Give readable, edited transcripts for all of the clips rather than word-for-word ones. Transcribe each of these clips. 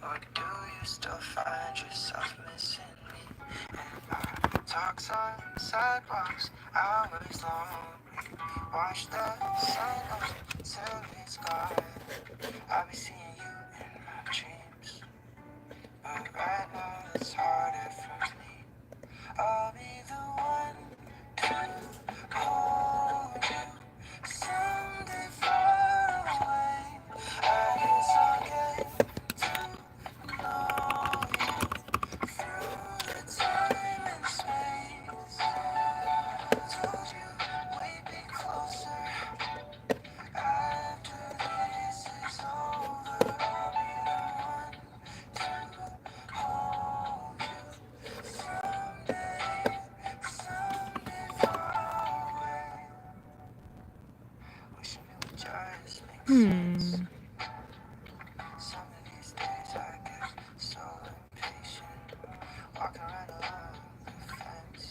Or do you still find yourself missing me? And our talks on sidewalks, hours long. Watch the sun up till it's gone. I'll be seeing you in my dreams, but right now it's harder for me. I'll be the one to hold you someday far away. I guess I'll get to know you through the time and space. Told you we'd be closer after this is over. I'll be the one to hold you someday, someday far away. Wishing it would just make sense. Some of these days I get so impatient, walking right along the fence,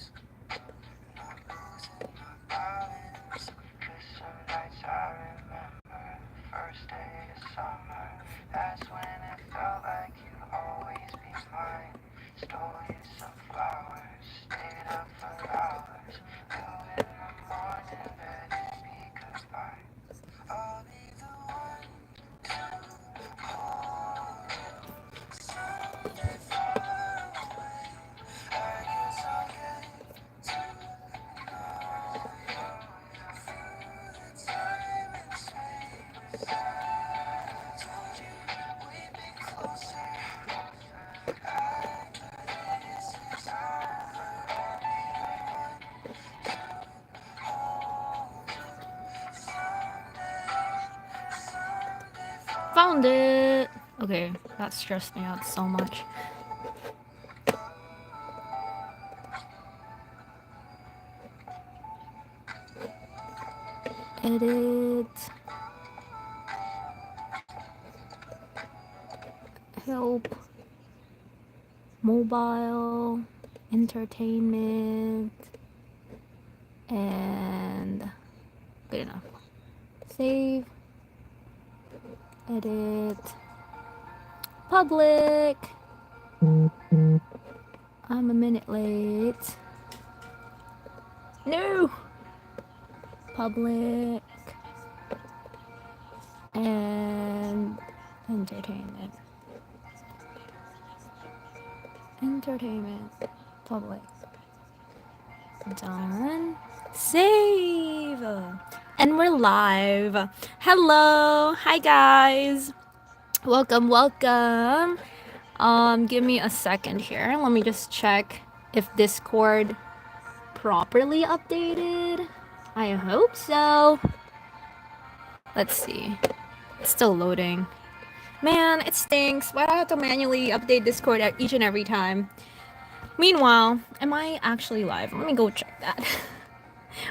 not losing my balance. Cause some nights I remember the first day of summer. That's when it felt like you'd always be mine. Stole you some flowers, stayed up for hours, till in the morning ready to be goodbye. I'll be the one to hold you someday far away. I guess I'll get to know you through the time and space. Told you we'd be closer after this is over. I'll be the one to hold you someday, someday far. Found it. Okay, that stressed me out so much. Edit. Help. Mobile. Entertainment. And good enough. Save. Edit. Public. I'm a minute late. No. Public. And entertainment. Entertainment. Public. Done. Save. And we're live. Hello. Hi guys. Welcome, welcome. Give me a second here. Let me just check if Discord properly updated. I hope so. Let's see. It's still loading. Man, it stinks. Why do I have to manually update Discord at each and every time? Meanwhile, am I actually live? Let me go check that.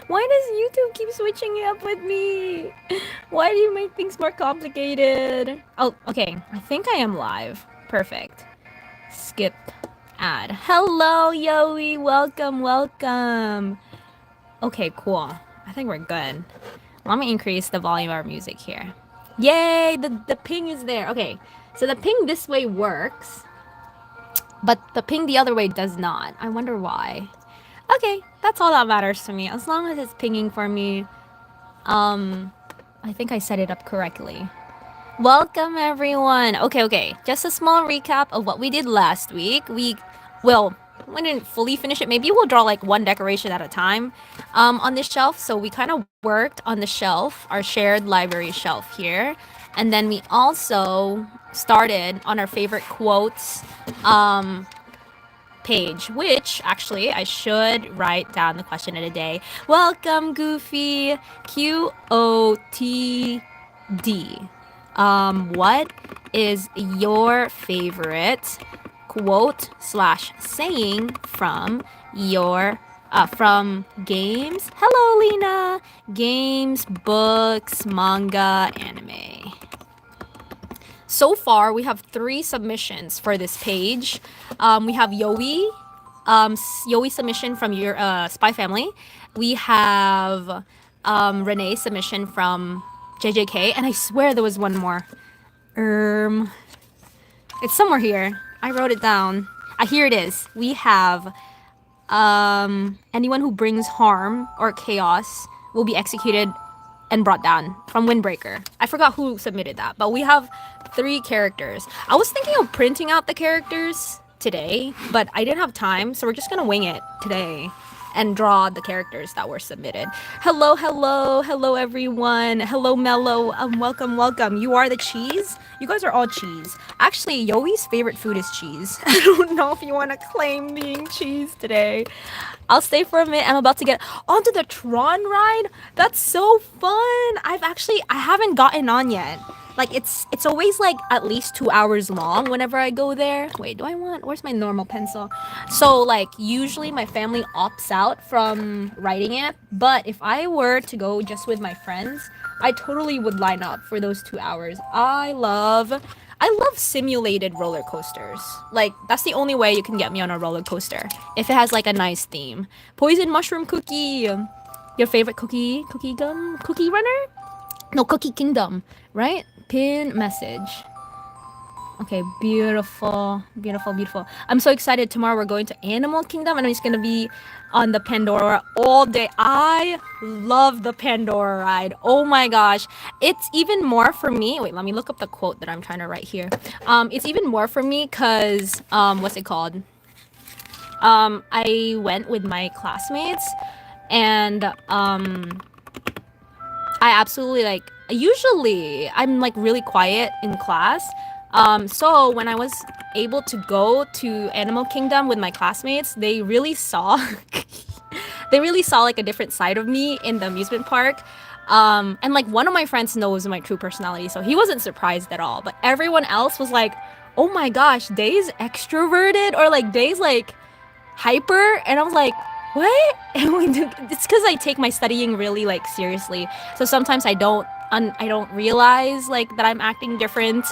Why does YouTube keep switching it up with me? Why do you make things more complicated? Oh, okay. I think I am live. Perfect. Skip ad. Hello, Yoey. Welcome, welcome. Okay, cool. I think we're good. Let me increase the volume of our music here. Yay! The ping is there. Okay, so the ping this way works, but the ping the other way does not. I wonder why. Okay, that's all that matters to me. As long as it's pinging for me, I think I set it up correctly. Welcome, everyone. Okay. Just a small recap of what we did last week. We didn't fully finish it. Maybe we'll draw like one decoration at a time on this shelf. So we kind of worked on the shelf, our shared library shelf here. And then we also started on our favorite quotes page, which actually I should write down the question of the day. Welcome, Goofy. QOTD. What is your favorite quote / saying from your from games? Hello, Lena. Games, books, manga, anime. So far, we have 3 submissions for this page. We have Yoi, Yoi submission from your Spy Family. We have Renee submission from JJK, and I swear there was one more. It's somewhere here. I wrote it down. Here it is. We have anyone who brings harm or chaos will be executed and brought down from Windbreaker. I forgot who submitted that, but we have 3 characters. I was thinking of printing out the characters today, but I didn't have time, so we're just gonna wing it today and draw the characters that were submitted. Hello, hello, hello, everyone. Hello, Mello. Welcome, welcome. You are the cheese? You guys are all cheese. Actually, Yoi's favorite food is cheese. I don't know if you want to claim being cheese today. I'll stay for a minute. I'm about to get onto the Tron ride. That's so fun. I haven't gotten on yet. Like it's always like at least 2 hours long whenever I go there. Wait, where's my normal pencil? So like usually my family opts out from riding it, but if I were to go just with my friends, I totally would line up for those 2 hours. I love simulated roller coasters. Like that's the only way you can get me on a roller coaster. If it has like a nice theme. Poison mushroom cookie. Your favorite cookie runner? No, Cookie Kingdom, right? Pin message. Okay, beautiful, beautiful, beautiful. I'm so excited. Tomorrow we're going to Animal Kingdom and I'm just gonna be on the Pandora all day. I love the Pandora ride. Oh my gosh. It's even more for me. Wait, let me look up the quote that I'm trying to write here. It's even more for me because what's it called? I went with my classmates and I absolutely like usually I'm like really quiet in class. So when I was able to go to Animal Kingdom with my classmates, they really saw they really saw like a different side of me in the amusement park. And like one of my friends knows my true personality, so he wasn't surprised at all. But everyone else was like, "Oh my gosh, Day's extroverted," or like Day's like hyper, and I was like, what? It's because I take my studying really like seriously, so sometimes I don't realize like that I'm acting different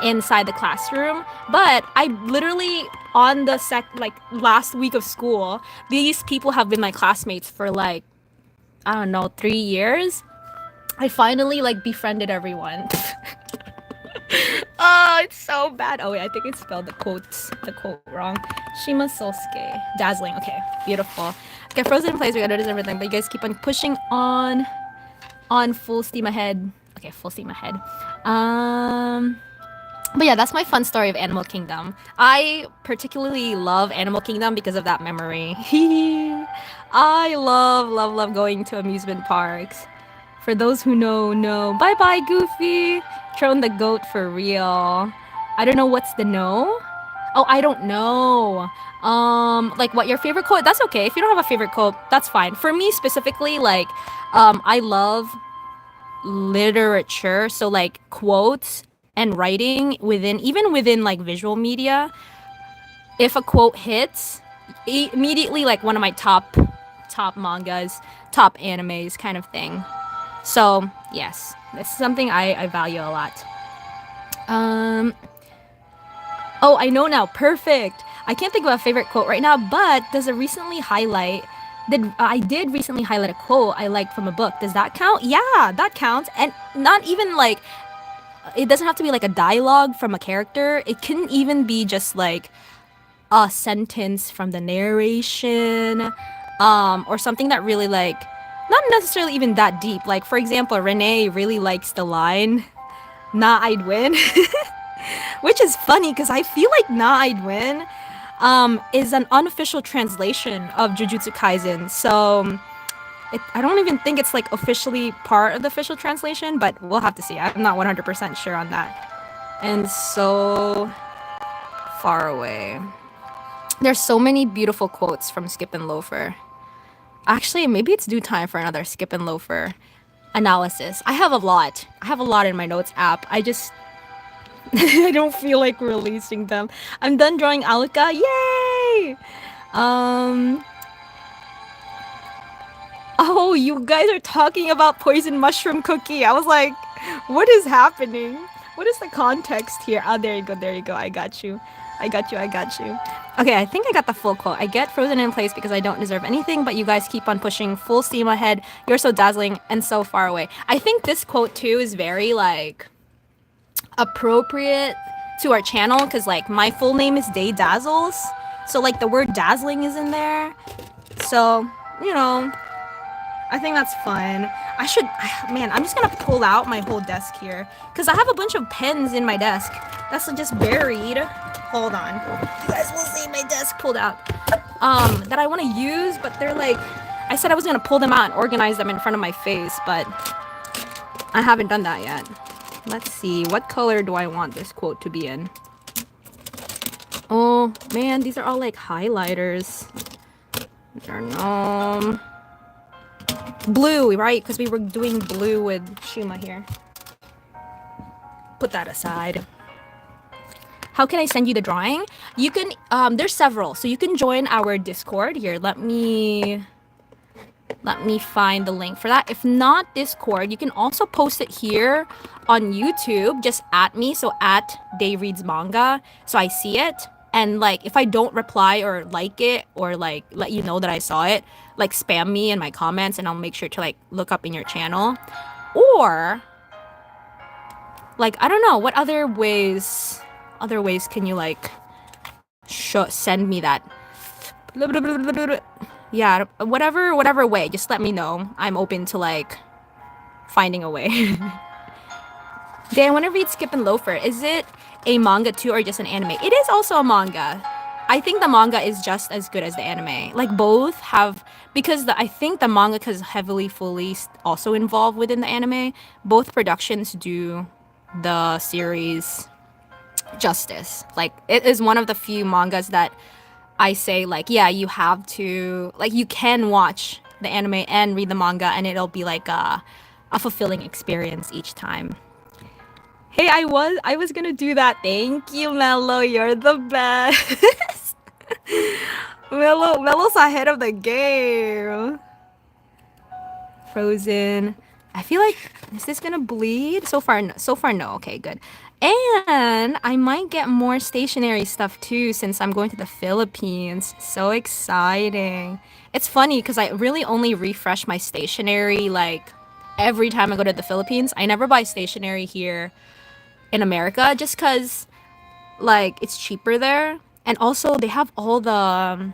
inside the classroom. But I literally on the like last week of school, these people have been my classmates for like I don't know 3 years. I finally like befriended everyone. Oh, it's so bad. Oh wait, I think I spelled the quote wrong. Shima Sosuke. Dazzling. Okay, beautiful. Okay, Frozen plays. We gotta do everything, but you guys keep on pushing on full steam ahead. Okay, full steam ahead. But yeah, that's my fun story of Animal Kingdom. I particularly love Animal Kingdom because of that memory. I love going to amusement parks. For those who know. Bye bye, Goofy. Throne the goat for real. I don't know what's the no. Oh, I don't know. Like what your favorite quote? That's okay. If you don't have a favorite quote, that's fine. For me specifically, like, I love literature. So like quotes and writing even within like visual media. If a quote hits, immediately like one of my top mangas, top animes kind of thing. So yes, this is something I value a lot. Oh, I know now. Perfect. I can't think of a favorite quote right now, but does it recently highlight? I did recently highlight a quote I liked from a book. Does that count? Yeah, that counts. And not even like it doesn't have to be like a dialogue from a character. It can even be just like a sentence from the narration, or something that really like not necessarily even that deep. Like for example, Renee really likes the line, "Nah, I'd win," which is funny because I feel like "Nah, I'd win" is an unofficial translation of Jujutsu Kaisen. So I don't even think it's like officially part of the official translation, but we'll have to see. I'm not 100% sure on that. And so far away. There's so many beautiful quotes from Skip and Loafer. Actually, maybe it's due time for another Skip and Loafer analysis. I have a lot. I have a lot in my notes app. I just I don't feel like releasing them. I'm done drawing Alka. Yay! Oh, you guys are talking about poison mushroom cookie. I was like, what is happening? What is the context here? Oh, there you go. There you go. I got you. I got you. I got you. Okay, I think I got the full quote. I get frozen in place because I don't deserve anything, but you guys keep on pushing full steam ahead. You're so dazzling and so far away. I think this quote too is very like appropriate to our channel because like my full name is Day Dazzles. So like the word dazzling is in there. So, you know, I think that's fun. I should, man, I'm just gonna pull out my whole desk here because I have a bunch of pens in my desk that's just buried. Hold on. You guys will see my desk pulled out. That I want to use, but they're like, I said I was gonna pull them out and organize them in front of my face, but I haven't done that yet. Let's see, what color do I want this quote to be in? Oh man, these are all like highlighters. Blue, right? Because we were doing blue with Shima here. Put that aside. How can I send you the drawing? You can, there's several. So you can join our Discord here. Let me find the link for that. If not Discord, you can also post it here on YouTube. Just at me, so at Day Reads Manga, so I see it. And like, if I don't reply or like it or like let you know that I saw it, like spam me in my comments, and I'll make sure to like look up in your channel. Or like, I don't know, what other ways can you like send me that? Yeah, whatever way, just let me know. I'm open to like finding a way. Day, I want to read Skip and Loafer. Is it a manga too or just an anime? It is also a manga. I think the manga is just as good as the anime. Like both have, because I think the manga is heavily fully also involved within the anime. Both productions do the series justice. Like it is one of the few mangas that I say like, yeah, you have to, like, you can watch the anime and read the manga and it'll be like a fulfilling experience each time. Hey, I was gonna do that. Thank you, Mello. You're the best. Mello's ahead of the game. Frozen. I feel like, is this gonna bleed? So far, no. Okay, good. And I might get more stationery stuff too since I'm going to the Philippines. So exciting. It's funny because I really only refresh my stationery like every time I go to the Philippines. I never buy stationery here in America just because like it's cheaper there. And also they have all the,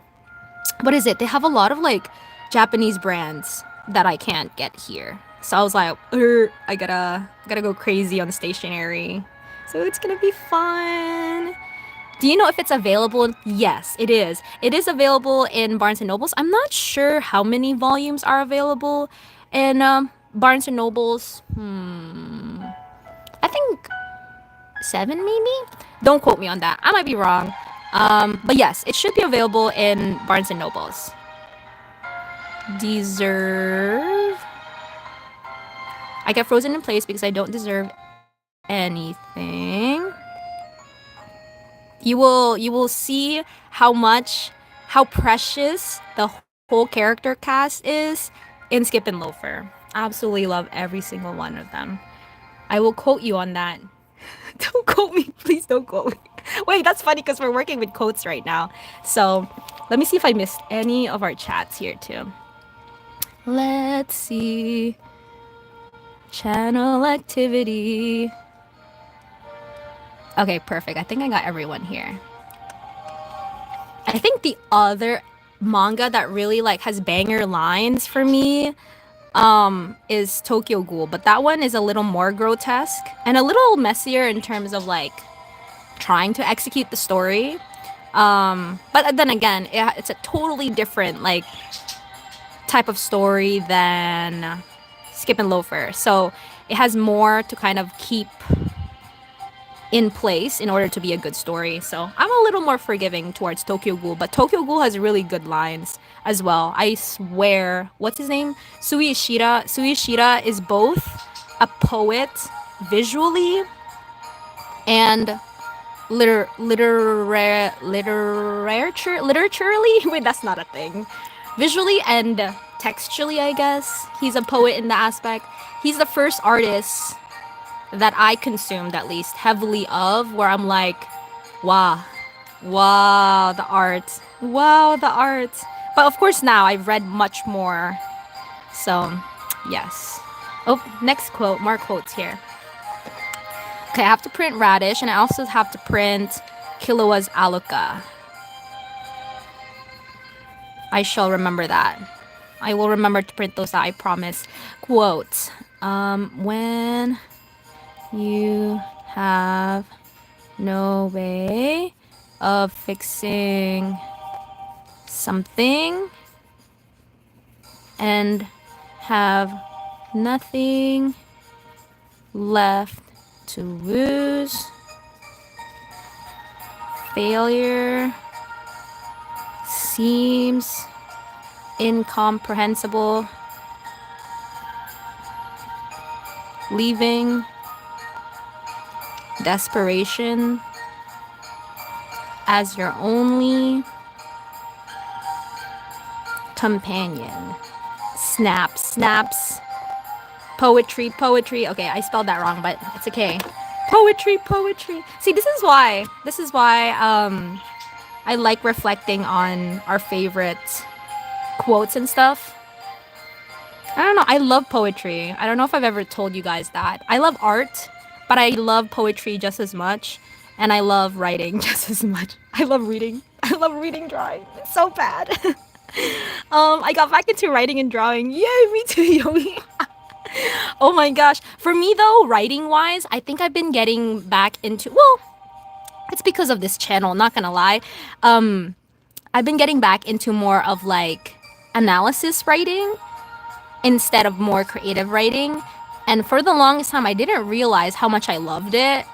what is it? They have a lot of like Japanese brands that I can't get here. So I was like, I gotta go crazy on stationery. So it's gonna be fun. Do you know if it's available? Yes, it is. It is available in Barnes & Nobles. I'm not sure how many volumes are available in Barnes & Nobles. I think 7 maybe? Don't quote me on that. I might be wrong. But yes, it should be available in Barnes & Nobles. Deserve. I get frozen in place because I don't deserve anything. You will see how precious the whole character cast is in Skip and Loafer. Absolutely love every single one of them. I will quote you on that. Don't quote me, please don't quote me. Wait, that's funny because we're working with quotes right now. So let me see if I missed any of our chats here too. Let's see. Channel activity. Okay, perfect. I think I got everyone here. I think the other manga that really like has banger lines for me is Tokyo Ghoul, but that one is a little more grotesque and a little messier in terms of like trying to execute the story. But then again, it's a totally different like type of story than Skip and Loafer. So it has more to kind of keep in place in order to be a good story. So I'm a little more forgiving towards Tokyo Ghoul, but Tokyo Ghoul has really good lines as well. I swear, what's his name? Sui Ishida. Sui Ishida is both a poet visually and literaturally. Wait, that's not a thing. Visually and textually, I guess. He's a poet in the aspect. He's the first artist that I consumed, at least heavily of, where I'm like, wow, the art, but of course now I've read much more, so yes. Oh, next quote, more quotes here. Okay, I have to print radish, and I also have to print Kilowa's aluka. I shall remember that. I will remember to print those out, I promise. Quote. When you have no way of fixing something and have nothing left to lose, failure seems incomprehensible, leaving desperation as your only companion. Snaps, snaps. Poetry, poetry. Okay, I spelled that wrong, but it's okay. Poetry, poetry. See, this is why I like reflecting on our favorite quotes and stuff. I don't know. I love poetry. I don't know if I've ever told you guys that. I love art, but I love poetry just as much. And I love writing just as much. I love reading. I love reading drawing. It's so bad. I got back into writing and drawing. Yay, me too, Yomi. Oh my gosh. For me though, writing wise, I think I've been getting back into, well, it's because of this channel, not gonna lie. I've been getting back into more of like analysis writing instead of more creative writing. And for the longest time, I didn't realize how much I loved it.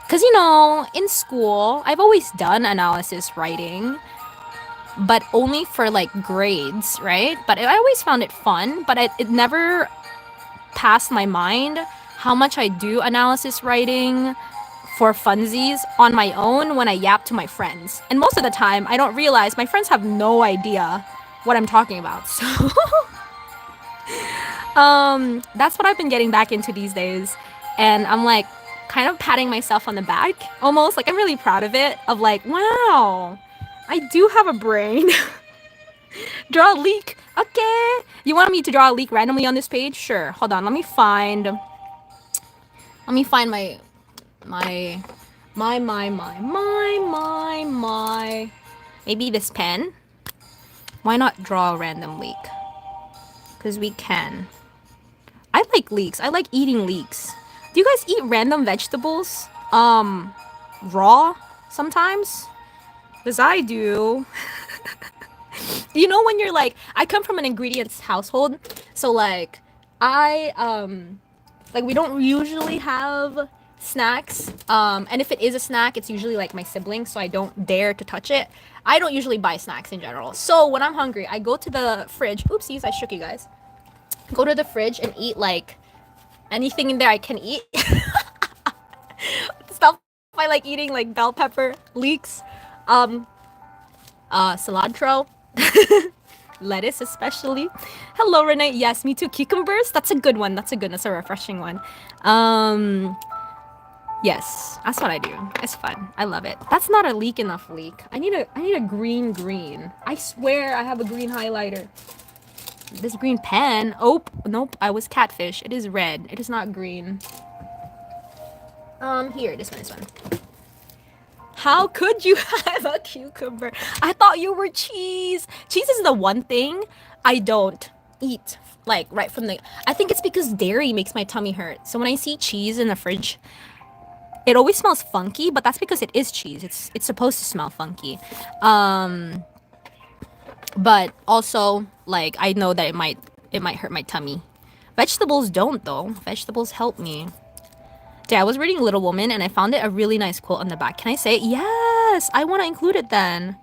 Because, you know, in school, I've always done analysis writing, but only for like grades, right? But I always found it fun, but it never passed my mind how much I do analysis writing for funsies on my own when I yap to my friends. And most of the time, I don't realize my friends have no idea what I'm talking about. So that's what I've been getting back into these days. And I'm like kind of patting myself on the back almost, like I'm really proud of it, of like, wow, I do have a brain. Draw a leak. Okay, you want me to draw a leak randomly on this page? Sure, hold on, let me find my maybe this pen. Why not draw a random leek? Because we can. I like leeks. I like eating leeks. Do you guys eat random vegetables? Raw sometimes? Because I do. You know when you're like, I come from an ingredients household, so like like we don't usually have snacks. And if it is a snack, it's usually like my siblings, so I don't dare to touch it. I don't usually buy snacks in general. So when I'm hungry, I go to the fridge. Oopsies, I shook you guys. Go to the fridge and eat like anything in there I can eat. Stuff I like eating, like bell pepper, leeks, cilantro, lettuce especially. Hello, Renee. Yes, me too. Cucumbers. That's a good one. That's a refreshing one. Yes, that's what I do. It's fun. I love it. That's not a leak enough leak. I need a green. I swear I have a green highlighter. This green pen. Oh, nope. I was catfish. It is red. It is not green. Here, this one. How could you have a cucumber? I thought you were cheese. Cheese is the one thing I don't eat, like right from the. I think it's because dairy makes my tummy hurt. So when I see cheese in the fridge, it always smells funky, but that's because it is cheese. It's supposed to smell funky. But also like I know that it might hurt my tummy. Vegetables don't though. Vegetables help me. Yeah, I was reading Little Woman and I found it a really nice quote on the back. Can I say it? Yes, I want to include it then.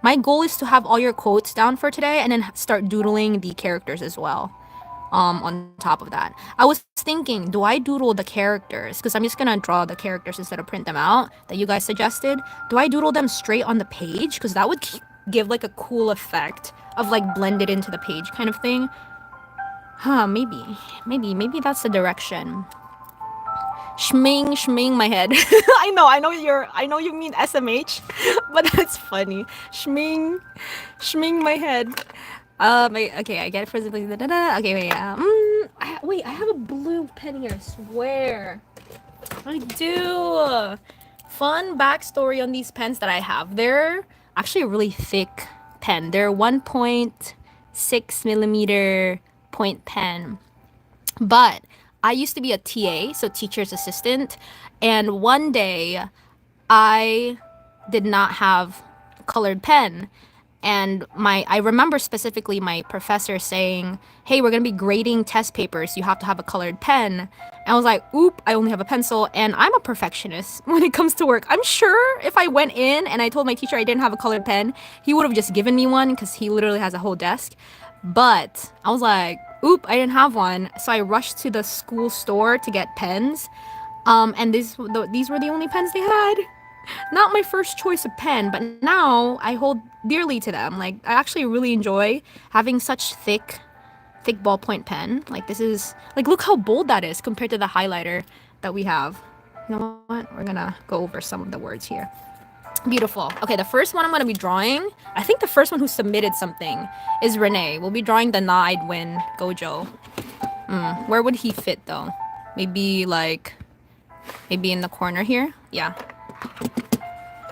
My goal is to have all your quotes down for today and then start doodling the characters as well. On top of that, I was thinking, do I doodle the characters? Because I'm just gonna draw the characters instead of print them out that you guys suggested. Do I doodle them straight on the page? Because that would give like a cool effect of like blended into the page kind of thing. Huh, maybe that's the direction. Shming my head. I know you mean SMH, but that's funny. Shming my head. Okay, I get it for the okay, wait, wait, I have a blue pen here, I swear. I do. Fun backstory on these pens that I have. They're actually a really thick pen. They're 1.6 millimeter point pen. But I used to be a TA, so teacher's assistant, and one day I did not have colored pen. And I remember specifically my professor saying, "Hey, we're gonna be grading test papers. You have to have a colored pen." And I was like, "Oop, I only have a pencil." And I'm a perfectionist when it comes to work. I'm sure if I went in and I told my teacher I didn't have a colored pen, he would have just given me one because he literally has a whole desk. But I was like, "Oop, I didn't have one." So I rushed to the school store to get pens. And these were the only pens they had. Not my first choice of pen, but now I hold dearly to them. Like I actually really enjoy having such thick ballpoint pen. Like this is like look how bold that is compared to the highlighter that we have. You know what? We're gonna go over some of the words here. Beautiful. Okay, the first one I'm gonna be drawing. I think the first one who submitted something is Renee. We'll be drawing the Na-I'd Win Gojo. Where would he fit though? Maybe like maybe in the corner here. Yeah.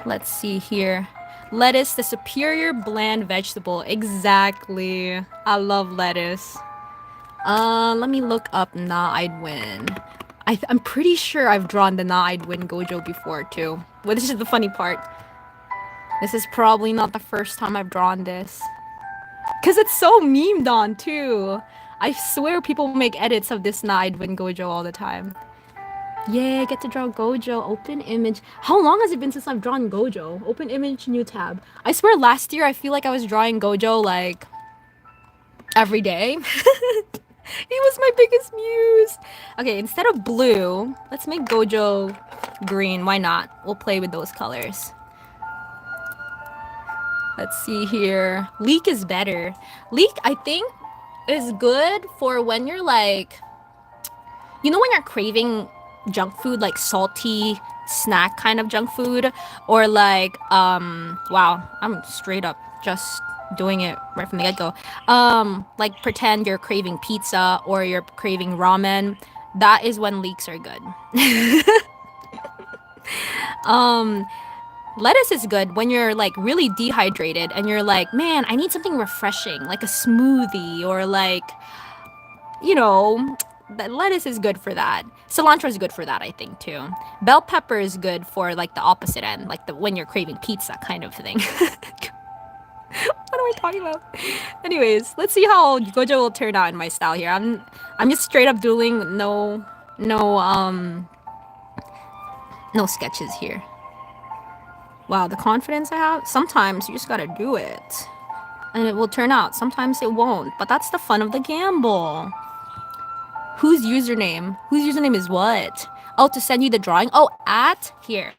Let's see here. Lettuce, the superior bland vegetable. Exactly. I love lettuce. Let me look up Na-I'd Win. I'm pretty sure I've drawn the Na-I'd Win Gojo before too. Well, this is the funny part. This is probably not the first time I've drawn this. Because it's so memed on too. I swear people make edits of this Na-I'd Win Gojo all the time. Yeah, get to draw Gojo. Open image. How long has it been since I've drawn Gojo? Open image, new tab. I swear last year I feel like I was drawing Gojo like every day. He was my biggest muse. Okay, instead of blue, let's make Gojo green. Why not? We'll play with those colors. Let's see here. Leek is better. Leek, I think, is good for when you're like, you know, when you're craving junk food, like salty snack kind of junk food, or like, wow, I'm straight up just doing it right from the get-go. Like pretend you're craving pizza or you're craving ramen. That is when leeks are good. um Lettuce is good when you're like really dehydrated and you're like, man, I need something refreshing, like a smoothie or like, you know, that lettuce is good for that. Cilantro is good for that, I think too. Bell pepper is good for like the opposite end, like the when you're craving pizza kind of thing. What am I talking about? Anyways, let's see how Gojo will turn out in my style here. I'm just straight up doodling, no no sketches here. Wow, the confidence I have. Sometimes you just gotta do it. And it will turn out. Sometimes it won't. But that's the fun of the gamble. Whose username? Whose username is what? Oh, to send you the drawing? Oh, at here.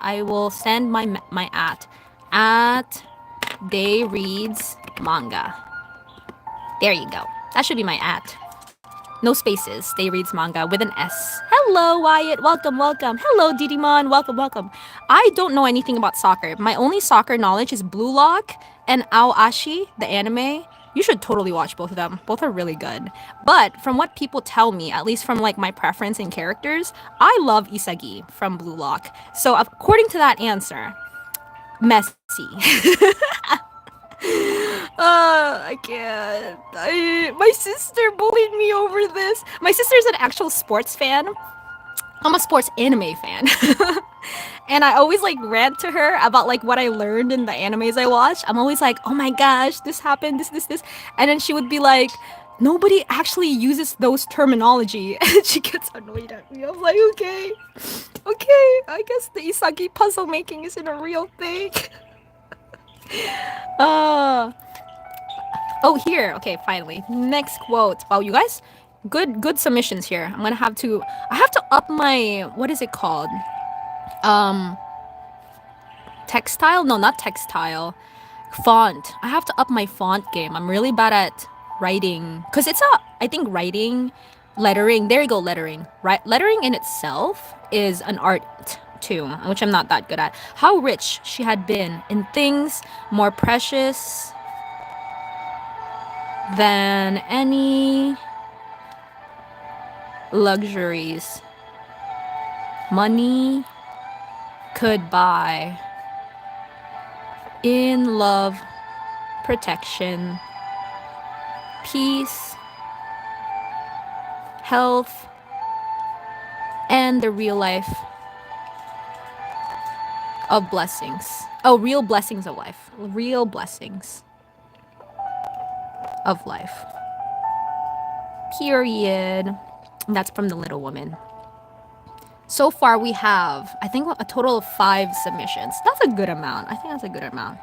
I will send my at Day Reads Manga. There you go. That should be my at. No spaces. Day Reads Manga with an S. Hello, Wyatt. Welcome, welcome. Hello, Didimon. Welcome, welcome. I don't know anything about soccer. My only soccer knowledge is Blue Lock and Aoashi, the anime. You should totally watch both of them. Both are really good. But from what people tell me, at least from like my preference in characters, I love Isagi from Blue Lock. So according to that answer, Messi. I can't. My sister bullied me over this. My sister's an actual sports fan. I'm a sports anime fan. And I always like rant to her about like what I learned in the animes I watch. I'm always like, oh my gosh, this happened, this. And then she would be like, nobody actually uses those terminology. And she gets annoyed at me. I'm like, okay, I guess the Isagi puzzle making isn't a real thing. uh Oh, here. Okay, finally. Next quote. Wow, you guys, good submissions here. I have to up my, what is it called? Um, textile? No, not textile. Font. I have to up my font game. I'm really bad at writing. Because I think writing, lettering, there you go, lettering. Right, lettering in itself is an art too, which I'm not that good at. How rich she had been in things more precious than any luxuries. money could buy in love, protection, peace, health, and the real life of blessings. Oh, real blessings of life. Real blessings of life. Period. And that's from the Little Woman. So far, we have, I think, a total of 5 submissions. That's a good amount. I think that's a good amount.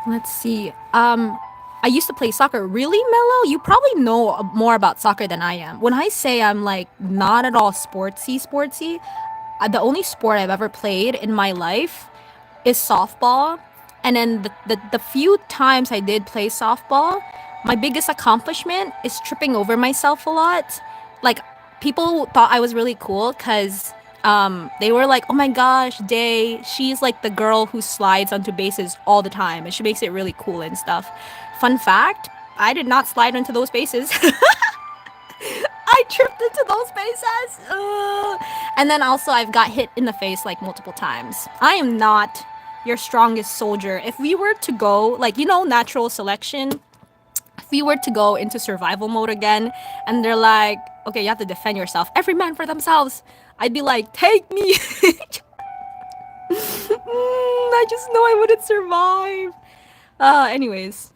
Let's see. I used to play soccer. Really, Mello? You probably know more about soccer than I am. When I say I'm like not at all sportsy, the only sport I've ever played in my life is softball. And then the few times I did play softball, my biggest accomplishment is tripping over myself a lot. Like, people thought I was really cool because they were like, oh my gosh, Day, she's like the girl who slides onto bases all the time and she makes it really cool and stuff. Fun fact, I did not slide onto those bases. I tripped into those bases. And then also I've got hit in the face like multiple times. I am not your strongest soldier. If we were to go, like, natural selection, if we were to go into survival mode again and they're like, okay, you have to defend yourself, every man for themselves, I'd be like, take me. I just know I wouldn't survive. Anyways.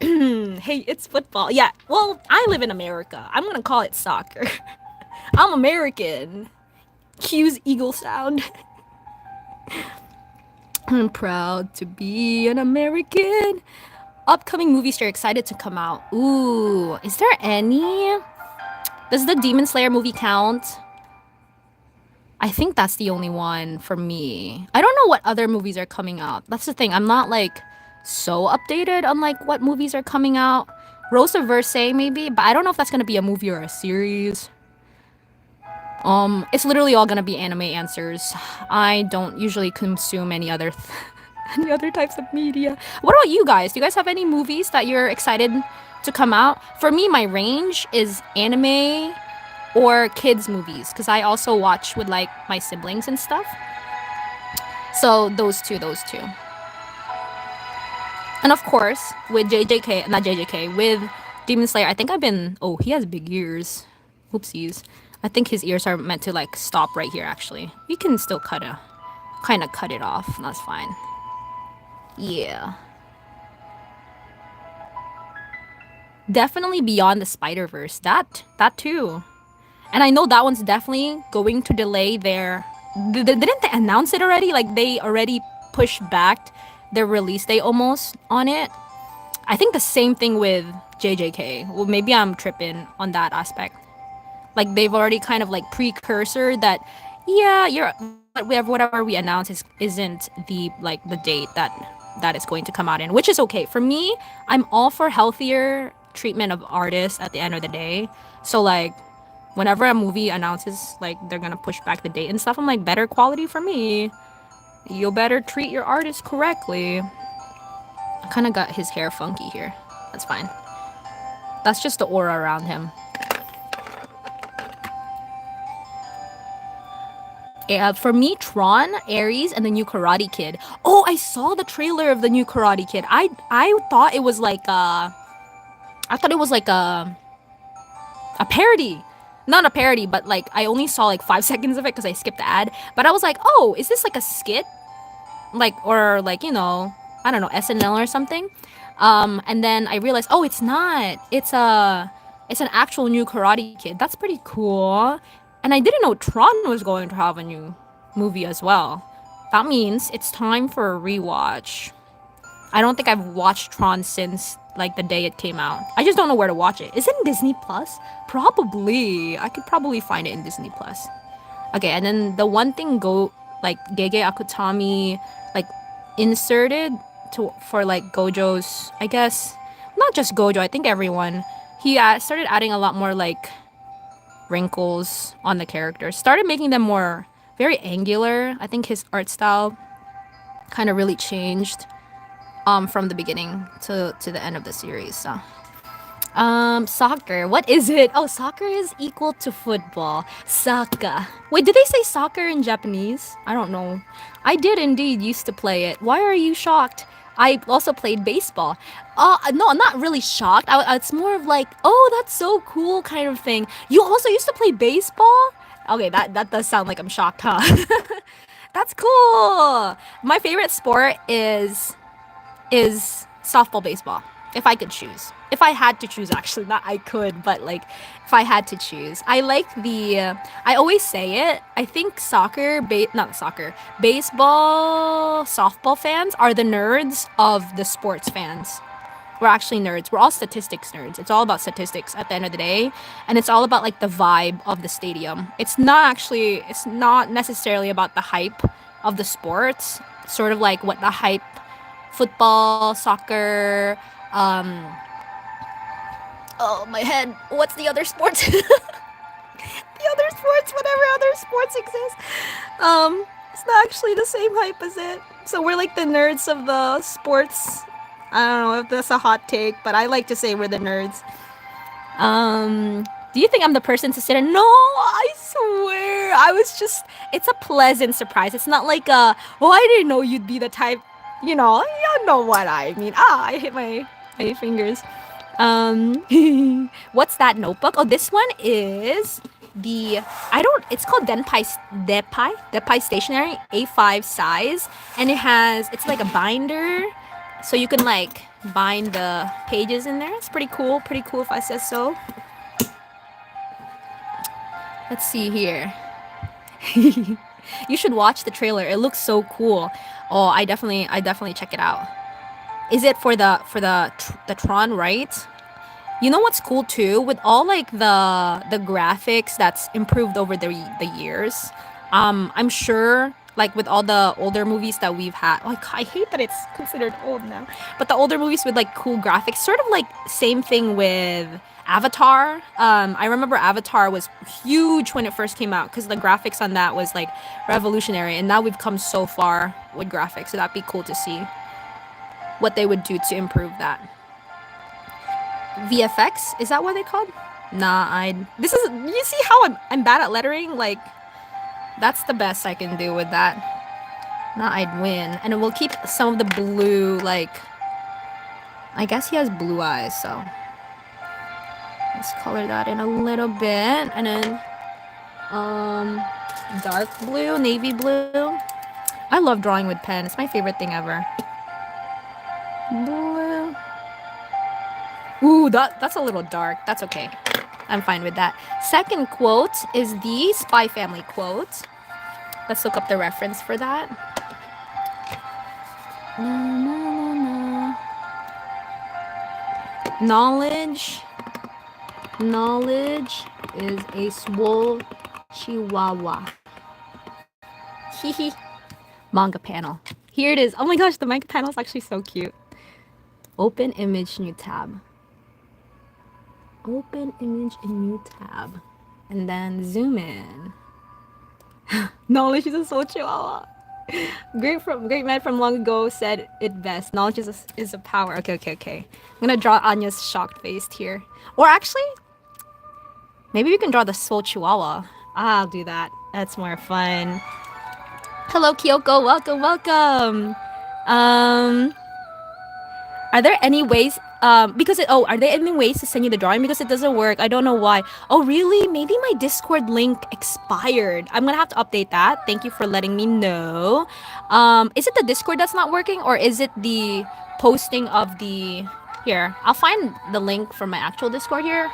Hey, it's football. Yeah, well, I live in America. I'm gonna call it soccer. I'm American. Cue's eagle sound. I'm proud to be an American. Upcoming movies you're excited to come out. Ooh, is there any? Does the Demon Slayer movie count? I think that's the only one for me. I don't know what other movies are coming out. That's the thing. I'm not like so updated on like what movies are coming out. Rose of Versailles maybe, but I don't know if that's gonna be a movie or a series. It's literally all gonna be anime answers. I don't usually consume any other any other types of media. What about you guys? Do you guys have any movies that you're excited to come out? For me, my range is anime or kids movies because I also watch with like my siblings and stuff. So those two. And of course, with JJK, not JJK, with Demon Slayer, I think I've been. Oh, he has big ears. Oopsies. I think his ears are meant to like stop right here. Actually, we can still kind of cut it off. That's fine. Yeah. Definitely Beyond the Spider-Verse. That too. And I know that one's definitely going to delay their. Didn't they announce it already? Like they already pushed back their release date almost on it. I think the same thing with JJK. Well, maybe I'm tripping on that aspect. Like they've already kind of like precursor that, yeah, whatever we announce isn't the date that is going to come out in, which is okay for me. I'm all for healthier treatment of artists at the end of the day. So like whenever a movie announces like they're gonna push back the date and stuff, I'm like, better quality for me. You better treat your artist correctly. I kind of got his hair funky here. That's fine. That's just the aura around him. Yeah, for me, Tron, Ares, and the new Karate Kid. Oh, I saw the trailer of the new Karate Kid. I thought it was like a parody. Not a parody, but like I only saw like 5 seconds of it because I skipped the ad. But I was like, oh, is this like a skit? Like, or like, I don't know, SNL or something. And then I realized, oh, it's not. It's an actual new Karate Kid. That's pretty cool. And I didn't know Tron was going to have a new movie as well. That means it's time for a rewatch. I don't think I've watched Tron since like the day it came out. I just don't know where to watch it. Is it in Disney Plus? Probably. I could probably find it in Disney Plus. Okay, and then the one thing like Gege Akutami like inserted for like Gojo's, I guess, not just Gojo, I think everyone. He started adding a lot more like wrinkles on the characters. Started making them more very angular. I think his art style kind of really changed from the beginning to the end of the series. So Soccer. What is it? Oh, soccer is equal to football. Soccer. Wait, did they say soccer in Japanese? I don't know. I did indeed used to play it. Why are you shocked? I also played baseball. No, I'm not really shocked. It's more of like, oh, that's so cool kind of thing. You also used to play baseball? Okay, that does sound like I'm shocked, huh? That's cool. My favorite sport is softball baseball if I could choose. If I had to choose, actually, not I could, but like if I had to choose. I like I always say it. I think not soccer, baseball, softball fans are the nerds of the sports fans. We're actually nerds. We're all statistics nerds. It's all about statistics at the end of the day. And it's all about like the vibe of the stadium. It's not necessarily about the hype of the sports. Sort of like what the hype football, soccer, um, oh, my head. What's the other sports? The other sports, whatever other sports exist. It's not actually the same hype as it. So we're like the nerds of the sports. I don't know if that's a hot take, but I like to say we're the nerds. Do you think I'm the person to sit and no, I swear. It's a pleasant surprise. It's not like oh, I didn't know you'd be the type, you know what I mean. I hit my fingers. What's that notebook? Oh, this one is it's called Denpai Stationery A5 size, and it's like a binder, so you can like bind the pages in there. It's pretty cool if I says so. Let's see here. You should watch the trailer. It looks so cool. Oh, I definitely check it out. Is it for the Tron, right? You know what's cool too? With all like the graphics that's improved over the years. I'm sure like with all the older movies that we've had. Like I hate that it's considered old now. But the older movies with like cool graphics, sort of like same thing with Avatar. I remember Avatar was huge when it first came out because the graphics on that was like revolutionary, and now we've come so far with graphics. So that'd be cool to see what they would do to improve that. VFX, is that what they called? Nah, this is, you see how I'm bad at lettering? Like, that's the best I can do with that. Nah, I'd win. And we'll keep some of the blue, like, I guess he has blue eyes, so let's color that in a little bit. And then, dark blue, navy blue. I love drawing with pen. It's my favorite thing ever. Blue. Ooh, that's a little dark. That's okay. I'm fine with that. Second quote is the Spy Family quote. Let's look up the reference for that. Knowledge is a swole chihuahua. Hehe. Manga panel. Here it is. Oh my gosh, the manga panel is actually so cute. Open image, new tab. Open image in new tab. And then zoom in. Knowledge is a soul chihuahua. Great man from long ago said it best. Knowledge is a power. Okay. I'm gonna draw Anya's shocked face here. Or actually, maybe we can draw the soul chihuahua. I'll do that. That's more fun. Hello, Kyoko. Welcome. Are there any ways? Are there any ways to send you the drawing? Because it doesn't work. I don't know why. Oh, really? Maybe my Discord link expired. I'm gonna have to update that. Thank you for letting me know. Is it the Discord that's not working, or is it the posting of the? Here, I'll find the link from my actual Discord here.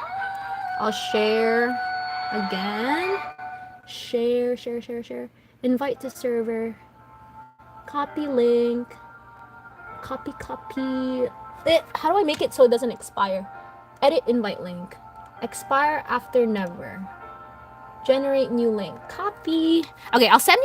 I'll share again. Share. Invite to server. Copy link. Copy. How do I make it so it doesn't expire? Edit invite link. Expire after never. Generate new link. Copy. Okay, I'll send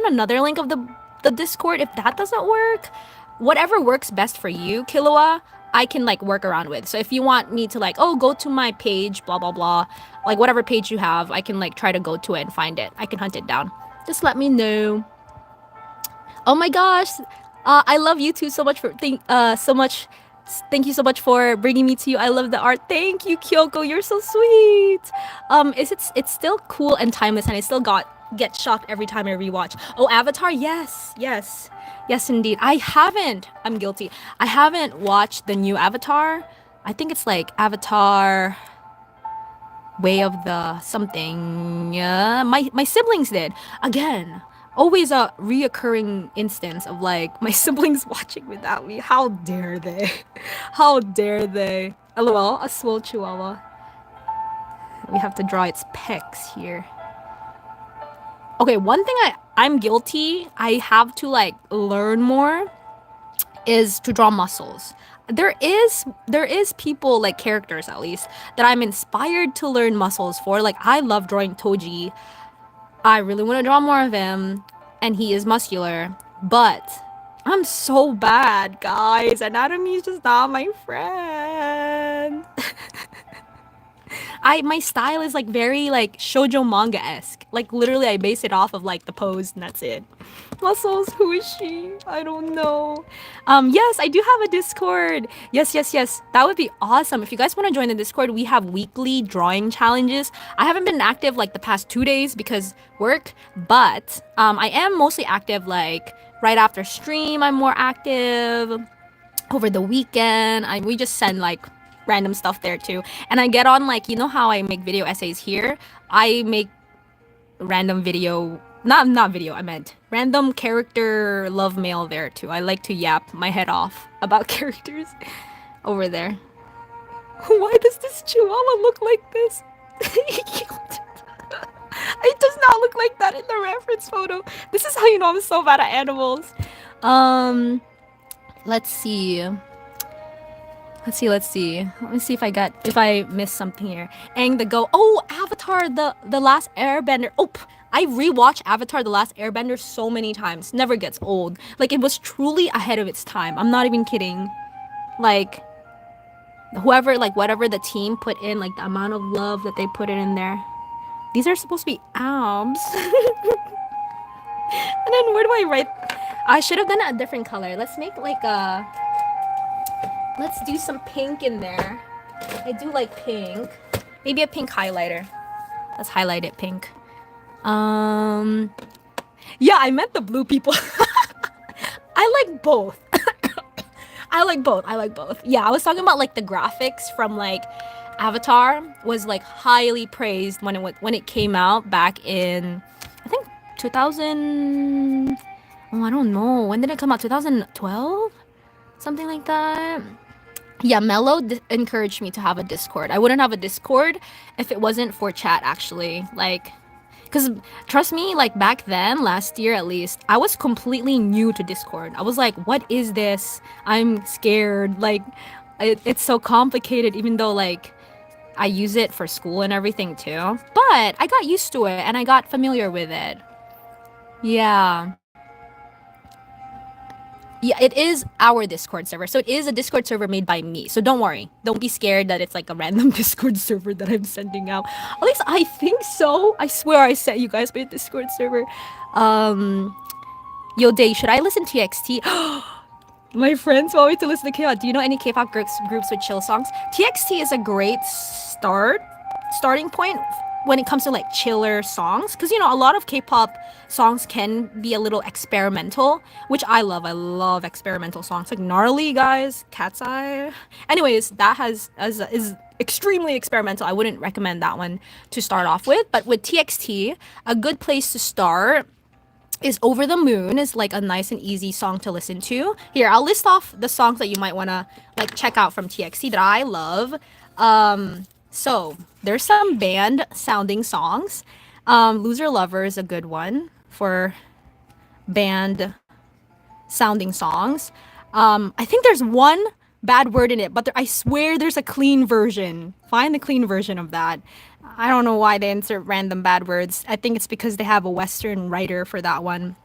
another link of the Discord if that doesn't work. Whatever works best for you, Killua, I can like work around with. So if you want me to like, oh, go to my page, blah blah blah, like whatever page you have, I can like try to go to it and find it. I can hunt it down. Just let me know. Oh my gosh. I love you two so much Thank you so much for bringing me to you. I love the art. Thank you, Kyoko. You're so sweet. Is it's still cool and timeless, and I still get shocked every time I rewatch. Oh, Avatar. Yes, yes, yes, indeed. I haven't. I'm guilty. I haven't watched the new Avatar. I think it's like Avatar Way of the something. Yeah, my siblings did. Again, always a reoccurring instance of like my siblings watching without me. How dare they? How dare they? LOL, a swole chihuahua. We have to draw its pecs here. Okay, one thing I'm guilty. I have to like learn more is to draw muscles. There is people like characters at least that I'm inspired to learn muscles for. Like I love drawing Toji. I really want to draw more of him, and he is muscular, but I'm so bad, guys. Anatomy is just not my friend. I my style is like very like shoujo manga esque. Like literally, I base it off of like the pose, and that's it. Muscles, who is she? I don't know. Yes, I do have a Discord. Yes, yes, yes. That would be awesome. If you guys want to join the Discord, we have weekly drawing challenges. I haven't been active like the past 2 days because work, but I am mostly active like right after stream. I'm more active over the weekend. We just send like random stuff there too. And I get on like, you know how I make video essays here? I make random video, not video, I meant random character love mail there too. I like to yap my head off about characters over there. Why does this chihuahua look like this? It does not look like that in the reference photo. This is how you know I'm so bad at animals. Um, let's see. Let's see. Let me see if I missed something here. Aang the Go. Oh, Avatar the Last Airbender. Oh, I rewatched Avatar the Last Airbender so many times. Never gets old. Like it was truly ahead of its time. I'm not even kidding. Like whoever like whatever the team put in, like the amount of love that they put in there. These are supposed to be abs. And then where do I write? I should have done a different color. Let's make like a let's do some pink in there. I do like pink. Maybe a pink highlighter. Let's highlight it pink. Yeah, I meant the blue people. I like both. I like both. I like both. Yeah, I was talking about like the graphics from like Avatar was like highly praised when it came out back in I think 2000. Oh, I don't know. When did it come out? 2012? Something like that. Yeah, Mello encouraged me to have a Discord. I wouldn't have a Discord if it wasn't for chat, actually. Like, because trust me, like back then, last year at least, I was completely new to Discord. I was like, what is this? I'm scared. Like, it's so complicated, even though, like, I use it for school and everything too. But I got used to it and I got familiar with it. Yeah. Yeah, it is our Discord server. So it is a Discord server made by me. So don't worry. Don't be scared that it's like a random Discord server that I'm sending out. At least I think so. I swear I sent you guys my Discord server. Um, Yo, Day, should I listen to TXT? My friends want me to listen to K-pop. Do you know any K-pop groups with chill songs? TXT is a great starting point when it comes to like chiller songs, because you know a lot of K-pop songs can be a little experimental, which I love. I love experimental songs like Gnarly, guys, Cat's Eye. Anyways, that is extremely experimental. I wouldn't recommend that one to start off with, but with TXT, a good place to start is Over the Moon is like a nice and easy song to listen to. Here, I'll list off the songs that you might want to like check out from TXT that I love. So there's some band sounding songs. Loser Lover is a good one for band sounding songs. I think there's one bad word in it, but I swear there's a clean version. Find the clean version of that. I don't know why they insert random bad words. I think it's because they have a Western writer for that one.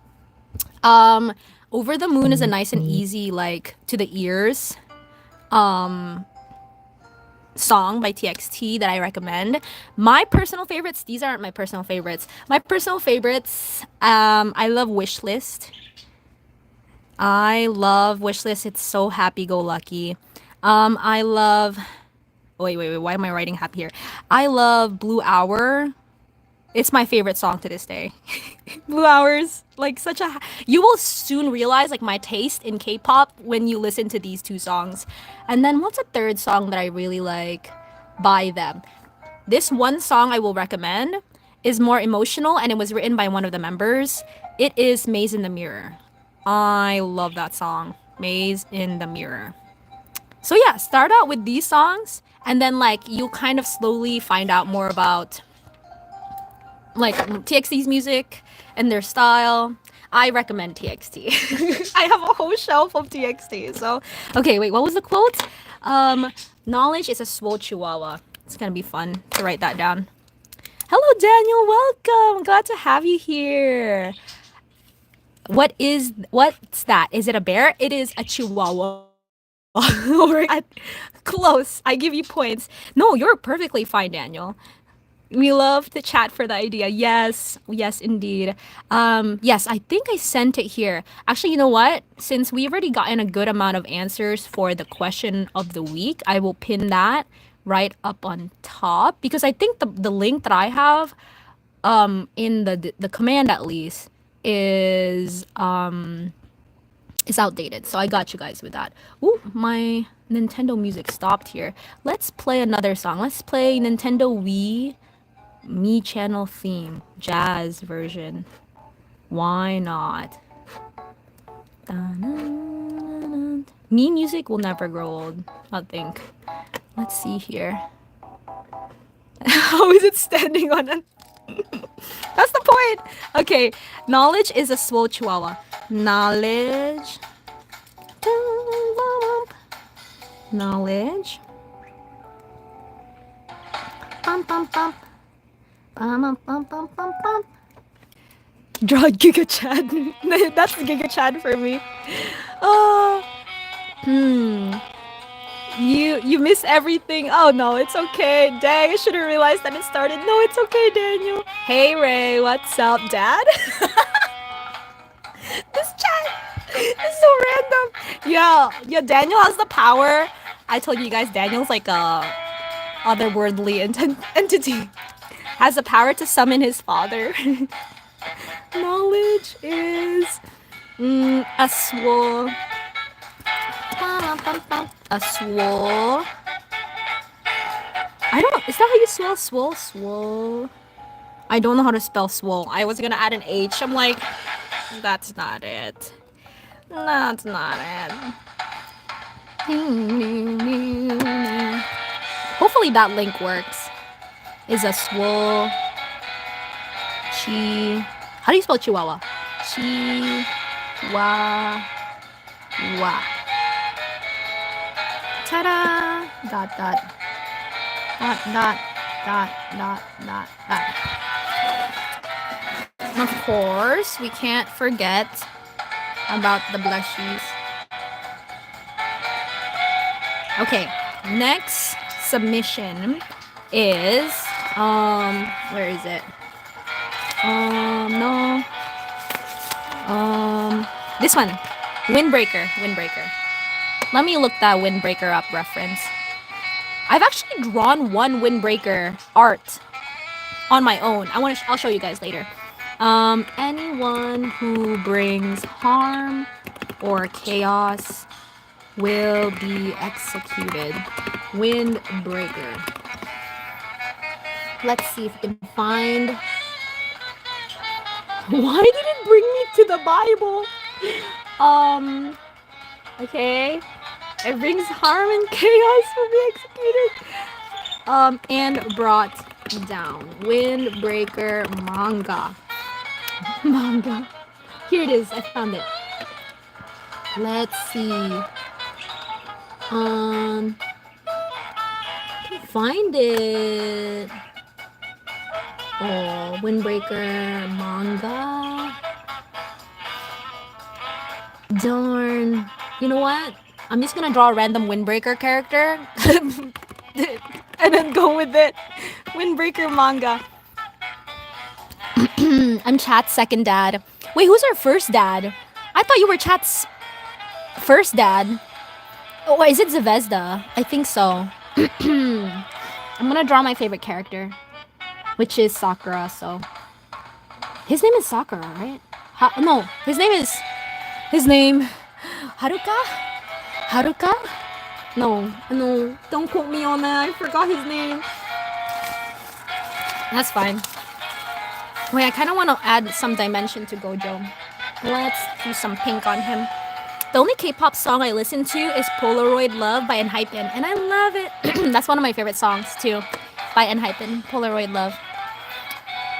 Over the Moon is a nice and easy, like to the ears song by TXT that I recommend. My personal favorites, these aren't my personal favorites. My personal favorites, I love Wishlist. I love Wishlist. It's so happy-go-lucky. I love. Wait. Why am I writing happy here? I love Blue Hour. It's my favorite song to this day. Blue Hours, like such a. You will soon realize like my taste in K-pop when you listen to these two songs. And then what's a third song that I really like by them? This one song I will recommend is more emotional and it was written by one of the members. It is Maze in the Mirror. I love that song. Maze in the Mirror. So yeah, start out with these songs and then like you kind of slowly find out more about like TXT's music and their style. I recommend TXT. I have a whole shelf of TXT. So, okay, wait, what was the quote? Knowledge is a swole chihuahua. It's gonna be fun to write that down. Hello, Daniel. Welcome. Glad to have you here. What's that? Is it a bear? It is a chihuahua. Close. I give you points. No, you're perfectly fine, Daniel. We love to chat for the idea. Yes, indeed. Yes, I think I sent it here. Actually, you know what? Since we've already gotten a good amount of answers for the question of the week, I will pin that right up on top because I think the link that I have in the command at least is outdated. So I got you guys with that. Ooh, my Nintendo music stopped here. Let's play another song. Let's play Nintendo Wii Me Channel theme, jazz version. Why not? Me music will never grow old, I think. Let's see here. How is it standing on a... That's the point. Okay, knowledge is a swole chihuahua. Knowledge. Knowledge. Bum bum bum. Bum bum bum bum bum. Draw Giga Chad. That's Giga Chad for me. Oh. You miss everything. Oh no, it's okay. Dang, I should have realized that it started. No, it's okay, Daniel. Hey Ray, what's up, Dad? This chat is so random. Yeah, Daniel has the power. I told you guys, Daniel's like a otherworldly entity. Has the power to summon his father. Knowledge is a swole. A swole. I don't. Is that how you spell swole? Swole. I don't know how to spell swole. I was gonna add an H. I'm like, that's not it. That's not it. Hopefully that link works. Is a swole. How do you spell chihuahua? Chihuahua. Ta-da! Dot dot. Dot dot dot dot dot dot. Of course, we can't forget about the blushies. Okay, next submission is where is it? No. This one. Windbreaker. Let me look that Windbreaker up reference. I've actually drawn one Windbreaker art on my own. I'll show you guys later. Anyone who brings harm or chaos will be executed. Windbreaker. Let's see if we can find. Why did it bring me to the Bible? Okay. It brings harm and chaos will be executed. And brought down. Windbreaker manga. Manga. Here it is. I found it. Let's see. Can't find it. Oh, Windbreaker manga. Darn. You know what? I'm just gonna draw a random Windbreaker character and then go with it. Windbreaker manga. I'm Chat's second dad. Wait, who's our first dad? I thought you were Chat's first dad. Oh, or is it Zvezda? I think so. I'm gonna draw my favorite character, which is Sakura. So his name is Sakura, right? No, his name Haruka. Haruka? No, no, don't quote me on that. I forgot his name. That's fine. Wait, I kind of want to add some dimension to Gojo. Let's do some pink on him. The only K-pop song I listen to is Polaroid Love by Enhypen, and I love it. That's one of my favorite songs too, by Enhypen, Polaroid Love.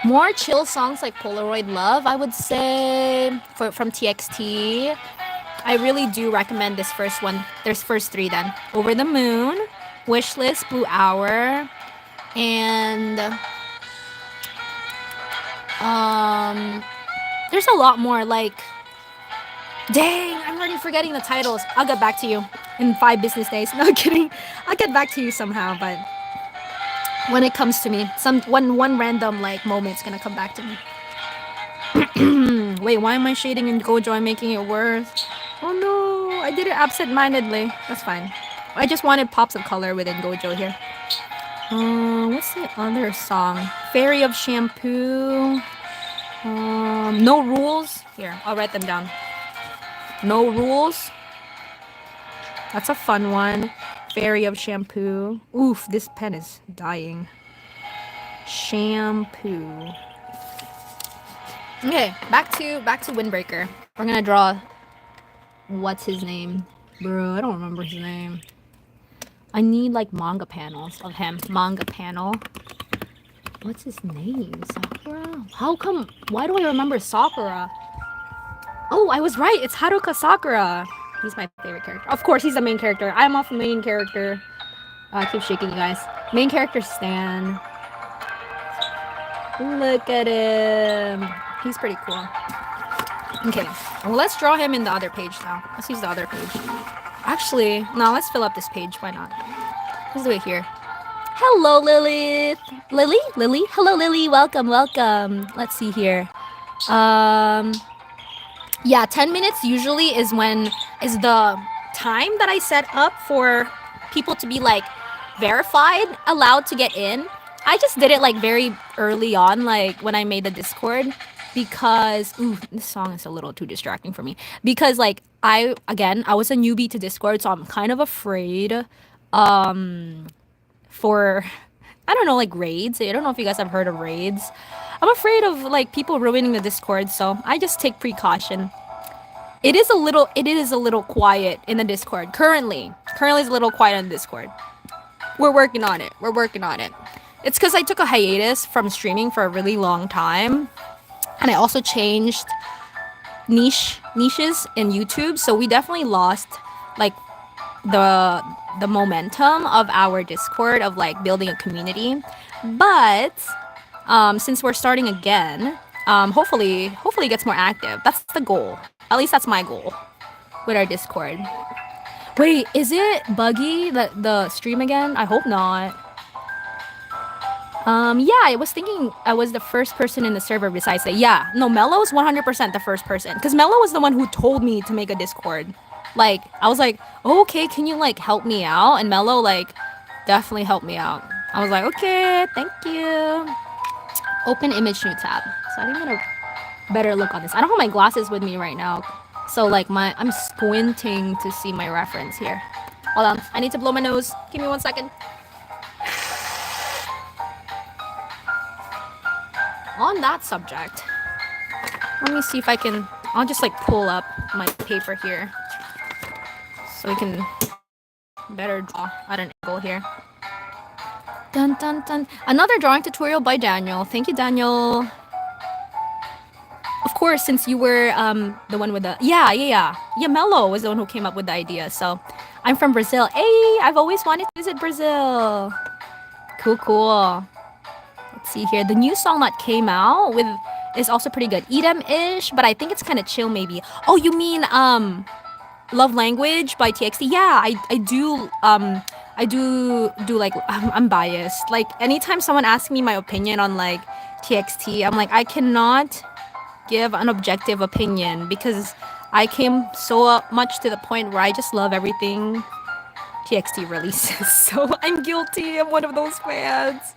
More chill songs like Polaroid Love, I would say, from TXT. I really do recommend this first one. There's first three then. Over the Moon, Wishlist, Blue Hour, and there's a lot more like, dang, I'm already forgetting the titles. I'll get back to you in 5 business days. No kidding. I'll get back to you somehow, but when it comes to me, one random like moment's gonna come back to me. Wait, why am I shading in Gojo? I'm making it worse. Oh no, I did it absent-mindedly. That's fine. I just wanted pops of color within Gojo here. What's the other song? Fairy of Shampoo. No Rules. Here, I'll write them down. No Rules. That's a fun one. Fairy of Shampoo. Oof, this pen is dying. Shampoo. Okay, back to Windbreaker. We're gonna draw. What's his name? Bro, I don't remember his name. I need like manga panels of him. Manga panel. What's his name? Sakura? How come? Why do I remember Sakura? Oh, I was right. It's Haruka Sakura. He's my favorite character. Of course, he's the main character. I'm off the main character. I keep shaking, you guys. Main character Stan. Look at him. He's pretty cool. Okay, well, let's draw him in the other page now. Let's use the other page. Actually, no, let's fill up this page. Why not? Let's do it here. Hello, Lilith. Lily? Hello, Lily. Welcome. Let's see here. Yeah, 10 minutes usually is the time that I set up for people to be like verified, allowed to get in. I just did it like very early on, like when I made the Discord, because this song is a little too distracting for me. Because like I was a newbie to Discord, so I'm kind of afraid for I don't know, like raids. I don't know if you guys have heard of raids. I'm afraid of like people ruining the Discord, so I just take precaution. It is a little quiet in the Discord currently. Currently, it's a little quiet on the Discord. We're working on it. It's because I took a hiatus from streaming for a really long time, and I also changed niches in YouTube. So we definitely lost like the momentum of our Discord of like building a community. But since we're starting again, hopefully it gets more active. That's the goal. At least that's my goal with our Discord. Wait, is it buggy the stream again? I hope not. Yeah, I was thinking I was the first person in the server besides that. Yeah, no, Mello's 100% the first person. Because Mello was the one who told me to make a Discord. Like, I was like, oh, okay, can you, like, help me out? And Mello, like, definitely helped me out. I was like, okay, thank you. Open image new tab. So I think I'm gonna better look on this. I don't have my glasses with me right now. So, like, I'm squinting to see my reference here. Hold on, I need to blow my nose. Give me 1 second. On that subject, let me see if I can, I'll just like pull up my paper here so we can better draw at an angle here. Dun dun dun. Another drawing tutorial by Daniel. Thank you, Daniel. Of course, since you were the one with the yeah, Mello was the one who came up with the idea. So I'm from Brazil. Hey, I've always wanted to visit Brazil. Cool. Let's see here. The new song that came out with is also pretty good. Idem-ish, but I think it's kind of chill maybe. Oh, you mean Love Language by TXT? Yeah, I do like I'm biased. Like anytime someone asks me my opinion on like TXT, I'm like I cannot give an objective opinion because I came so much to the point where I just love everything TXT releases. So I'm guilty. I'm one of those fans.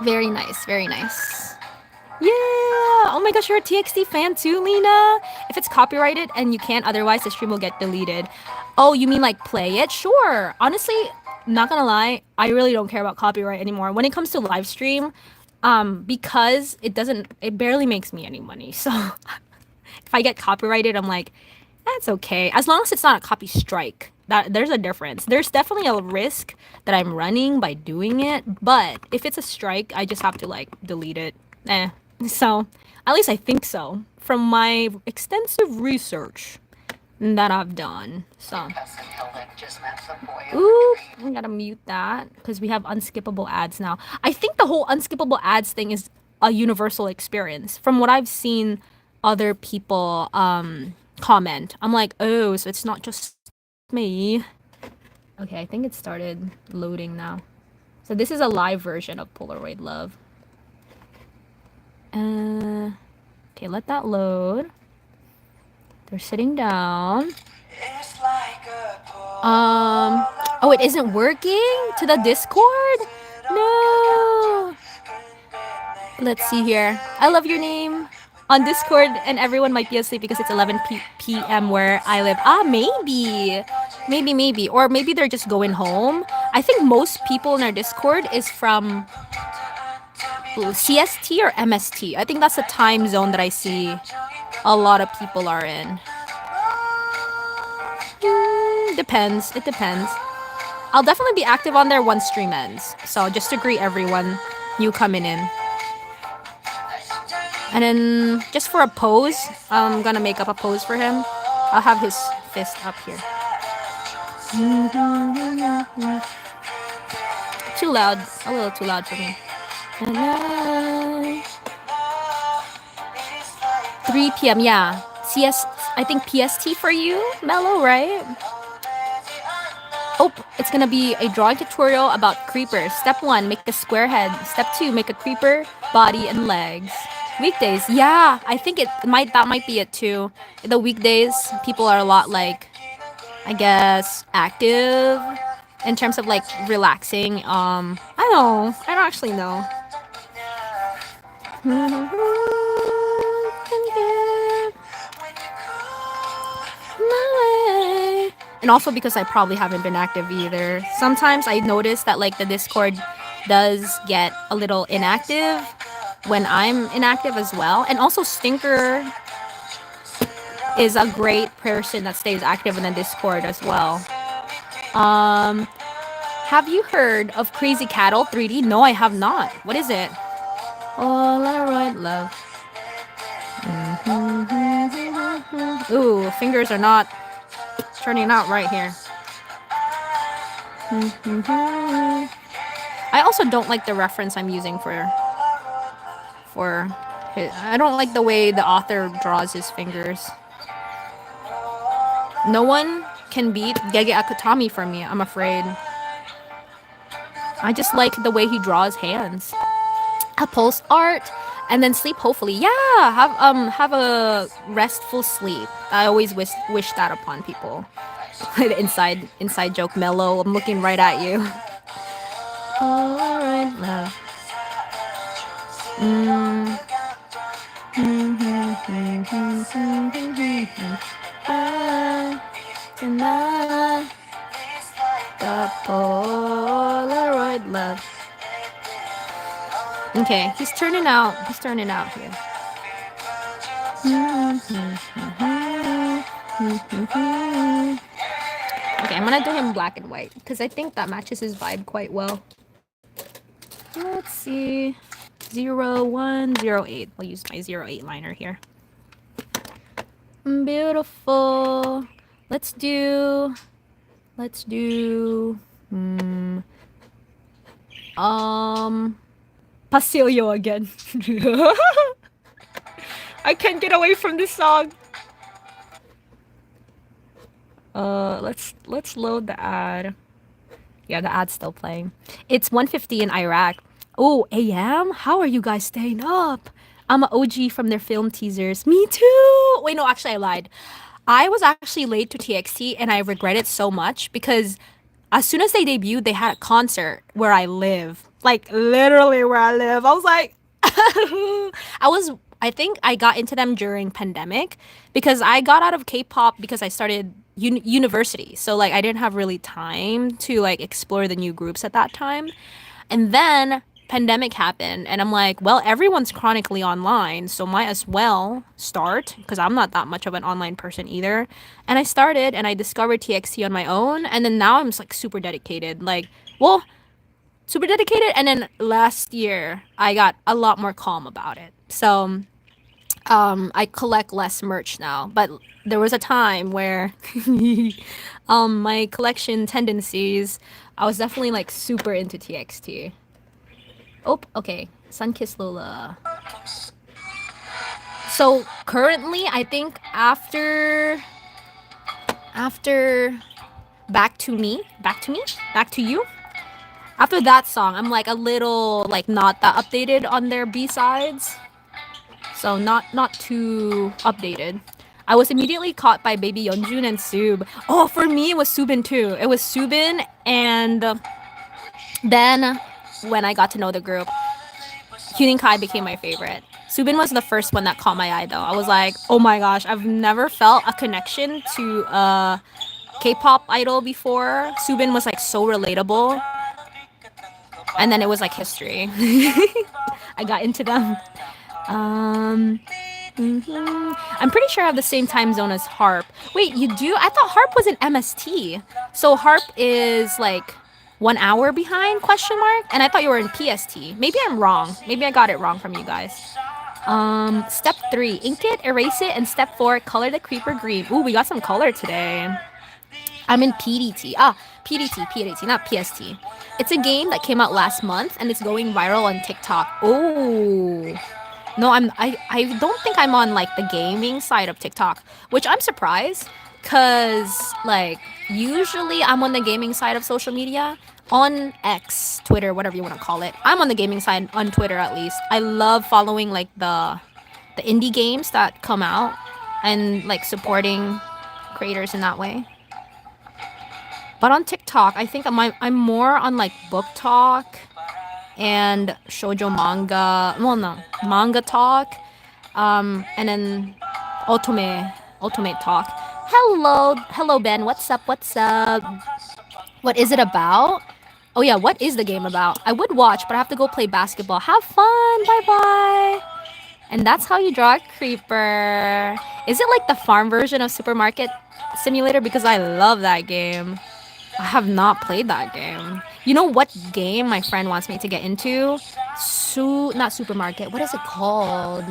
Very nice, very nice. Yeah! Oh my gosh, you're a TXT fan too, Lena? If it's copyrighted and you can't, otherwise the stream will get deleted. Oh, you mean like play it? Sure. Honestly, not gonna lie, I really don't care about copyright anymore. When it comes to live stream, because it barely makes me any money. So if I get copyrighted, I'm like, that's okay. As long as it's not a copy strike. That there's a difference. There's definitely a risk that I'm running by doing it, but if it's a strike, I just have to like delete it. So, at least I think so from my extensive research that I've done. So, ooh, I gotta mute that because we have unskippable ads now. I think the whole unskippable ads thing is a universal experience. From what I've seen other people comment, I'm like, oh, so it's not just me. Okay, I think it started loading now. So this is a live version of Polaroid Love. Okay, let that load. They're sitting down. Oh, it isn't working to the Discord? No. Let's see here. I love your name. On Discord, and everyone might be asleep because it's 11 p.m. where I live. Ah, maybe. Maybe. Or maybe they're just going home. I think most people in our Discord is from CST or MST. I think that's the time zone that I see a lot of people are in. Depends. It depends. I'll definitely be active on there once stream ends. So just to greet everyone new coming in. And then just for a pose, I'm gonna make up a pose for him. I'll have his fist up here. Too loud. A little too loud for me. 3 p.m. Yeah. I think PST for you, Mellow, right? Oh, it's gonna be a drawing tutorial about creepers. Step 1, make a square head. Step 2, make a creeper, body, and legs. Weekdays, yeah, I think that might be it too. The weekdays, people are a lot like, I guess, active in terms of like relaxing. I don't actually know. And also because I probably haven't been active either. Sometimes I notice that like the Discord does get a little inactive when I'm inactive as well. And also Stinker is a great person that stays active in the Discord as well. Have you heard of Crazy Cattle 3D? No, I have not. What is it? Polaroid Love. Ooh, fingers are not turning out right here. I also don't like the reference I'm using for I don't like the way the author draws his fingers. No one can beat Gege Akutami for me, I'm afraid. I just like the way he draws hands. A post art and then sleep hopefully. Yeah, have a restful sleep. I always wish that upon people. inside joke, Mellow. I'm looking right at you. Alright, love. The Polaroid Love. Okay, he's turning out here. Okay, I'm gonna do him black and white because I think that matches his vibe quite well. Let's see. 0108. I'll use my 08 liner here. Beautiful. Let's do Pasillo again. I can't get away from this song. Let's load the ad. Yeah, the ad's still playing. It's 1:50 in Iraq. Oh, AM? How are you guys staying up? I'm an OG from their film teasers. Me too! Wait, no, actually I lied. I was actually late to TXT and I regret it so much because as soon as they debuted, they had a concert where I live. Like literally where I live. I was like I think I got into them during pandemic because I got out of K-pop because I started university. So like I didn't have really time to like explore the new groups at that time. And then pandemic happened and I'm like, well, everyone's chronically online, so might as well start because I'm not that much of an online person either. And I started and I discovered TXT on my own and then now I'm just like super dedicated. Well, super dedicated and then last year I got a lot more calm about it. So I collect less merch now, but there was a time where my collection tendencies, I was definitely like super into TXT. Oh, okay. Sunkissed Lola. So currently, I think after back to you. After that song, I'm like a little like not that updated on their B sides, so not too updated. I was immediately caught by Baby Yeonjun and Sub. Oh, for me it was Subin too. It was Subin, and then when I got to know the group, Hyunin Kai became my favorite. Subin was the first one that caught my eye though. I was like, oh my gosh, I've never felt a connection to a K-pop idol before. Subin was like so relatable. And then it was like history. I got into them. Um, I'm pretty sure I have the same time zone as Harp. Wait, you do? I thought Harp was an MST. So Harp is like 1 hour behind question mark, and I thought you were in PST. Maybe I'm wrong. Maybe I got it wrong from you guys. Step 3, ink it, erase it, and step 4, color the creeper green. Ooh, we got some color today. I'm in PDT. PDT, not PST. It's a game that came out last month and it's going viral on TikTok. Oh. No, I don't think I'm on like the gaming side of TikTok, which I'm surprised cuz like usually I'm on the gaming side of social media on X, Twitter, whatever you want to call it. I'm on the gaming side on Twitter at least. I love following like the indie games that come out and like supporting creators in that way. But on TikTok, I think I'm more on like book talk and shoujo manga. Well, no, manga talk. And then ultimate talk. Hello Ben. What's up? What's up? What is it about? Oh yeah, what is the game about? I would watch, but I have to go play basketball. Have fun. Bye bye. And that's how you draw a creeper. Is it like the farm version of Supermarket Simulator? Because I love that game. I have not played that game. You know what game my friend wants me to get into? Not supermarket. What is it called?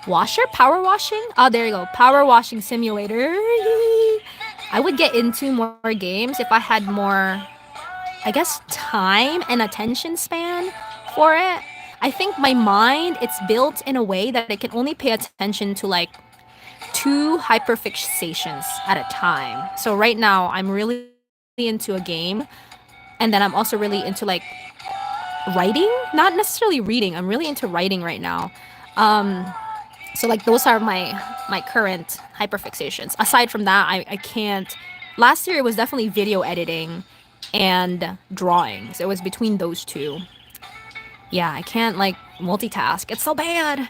Washer? Power washing? Oh, there you go. Power washing simulator. I would get into more games if I had more, I guess, time and attention span for it. I think my mind, it's built in a way that it can only pay attention to like two hyperfixations at a time. So right now, I'm really into a game, and then I'm also really into like writing, not necessarily reading. I'm really into writing right now. Um, so like those are my current hyperfixations. Aside from that, I can't. Last year it was definitely video editing and drawings. It was between those two. Yeah, I can't like multitask. It's so bad.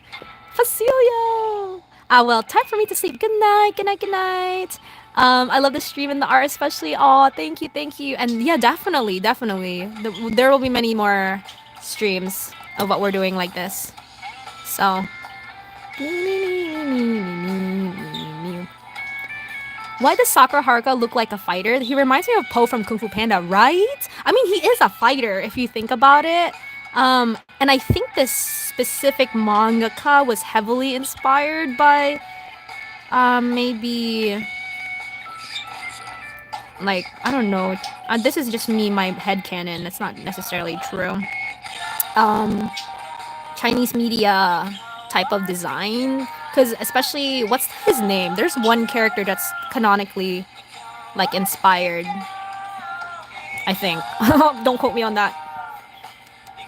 Facilio. Ah, well, time for me to sleep. Good night, good night, good night. I love the stream and the art, especially. Oh, thank you, thank you. And yeah, definitely. There will be many more streams of what we're doing like this. So. Why does Sakura Haruka look like a fighter? He reminds me of Po from Kung Fu Panda, right? I mean, he is a fighter if you think about it. And I think this specific mangaka was heavily inspired by maybe like I don't know. This is just me, my headcanon. It's not necessarily true. Um, Chinese media type of design, because especially what's his name? There's one character that's canonically like inspired. I think. Don't quote me on that.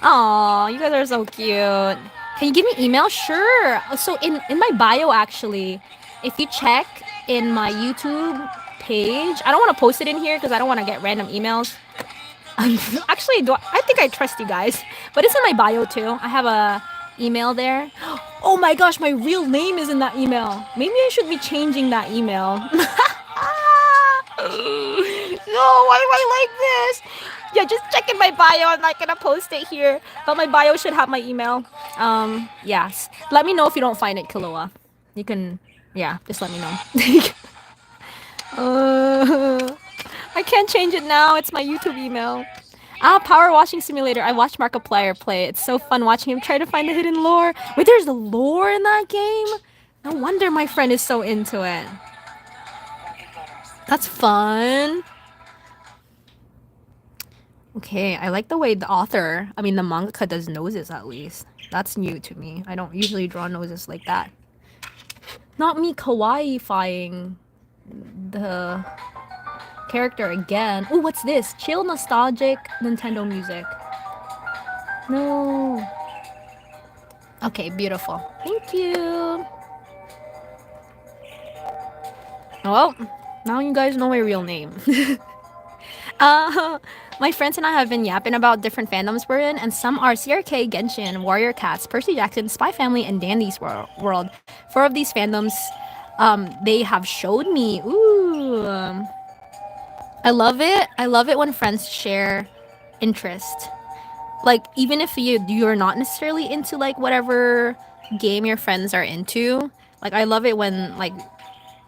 Aw, you guys are so cute. Can you give me email? Sure. So in my bio actually, if you check, in my YouTube page. I don't want to post it in here because I don't want to get random emails. Actually, I think I trust you guys, but it's in my bio too. I have a email there. Oh my gosh, my real name is in that email. Maybe I should be changing that email. No, why am I like this? Yeah, just check in my bio. I'm not gonna post it here, but my bio should have my email. Yes. Let me know if you don't find it, Killua. You can, yeah, just let me know. I can't change it now. It's my YouTube email. Ah, Power Washing Simulator. I watched Markiplier play. It's so fun watching him try to find the hidden lore. Wait, there's the lore in that game? No wonder my friend is so into it. That's fun. Okay, I like the way the mangaka does noses at least. That's new to me. I don't usually draw noses like that. Not me kawaii-fying the character again. Oh, what's this? Chill nostalgic Nintendo music. No. Okay, beautiful. Thank you. Well, now you guys know my real name. uh, my friends and I have been yapping about different fandoms we're in, and some are CRK, Genshin, Warrior Cats, Percy Jackson, Spy Family, and Dandy's World. 4 of these fandoms, they have showed me. Ooh. I love it. I love it when friends share interest. Like, even if you're not necessarily into like whatever game your friends are into, like I love it when like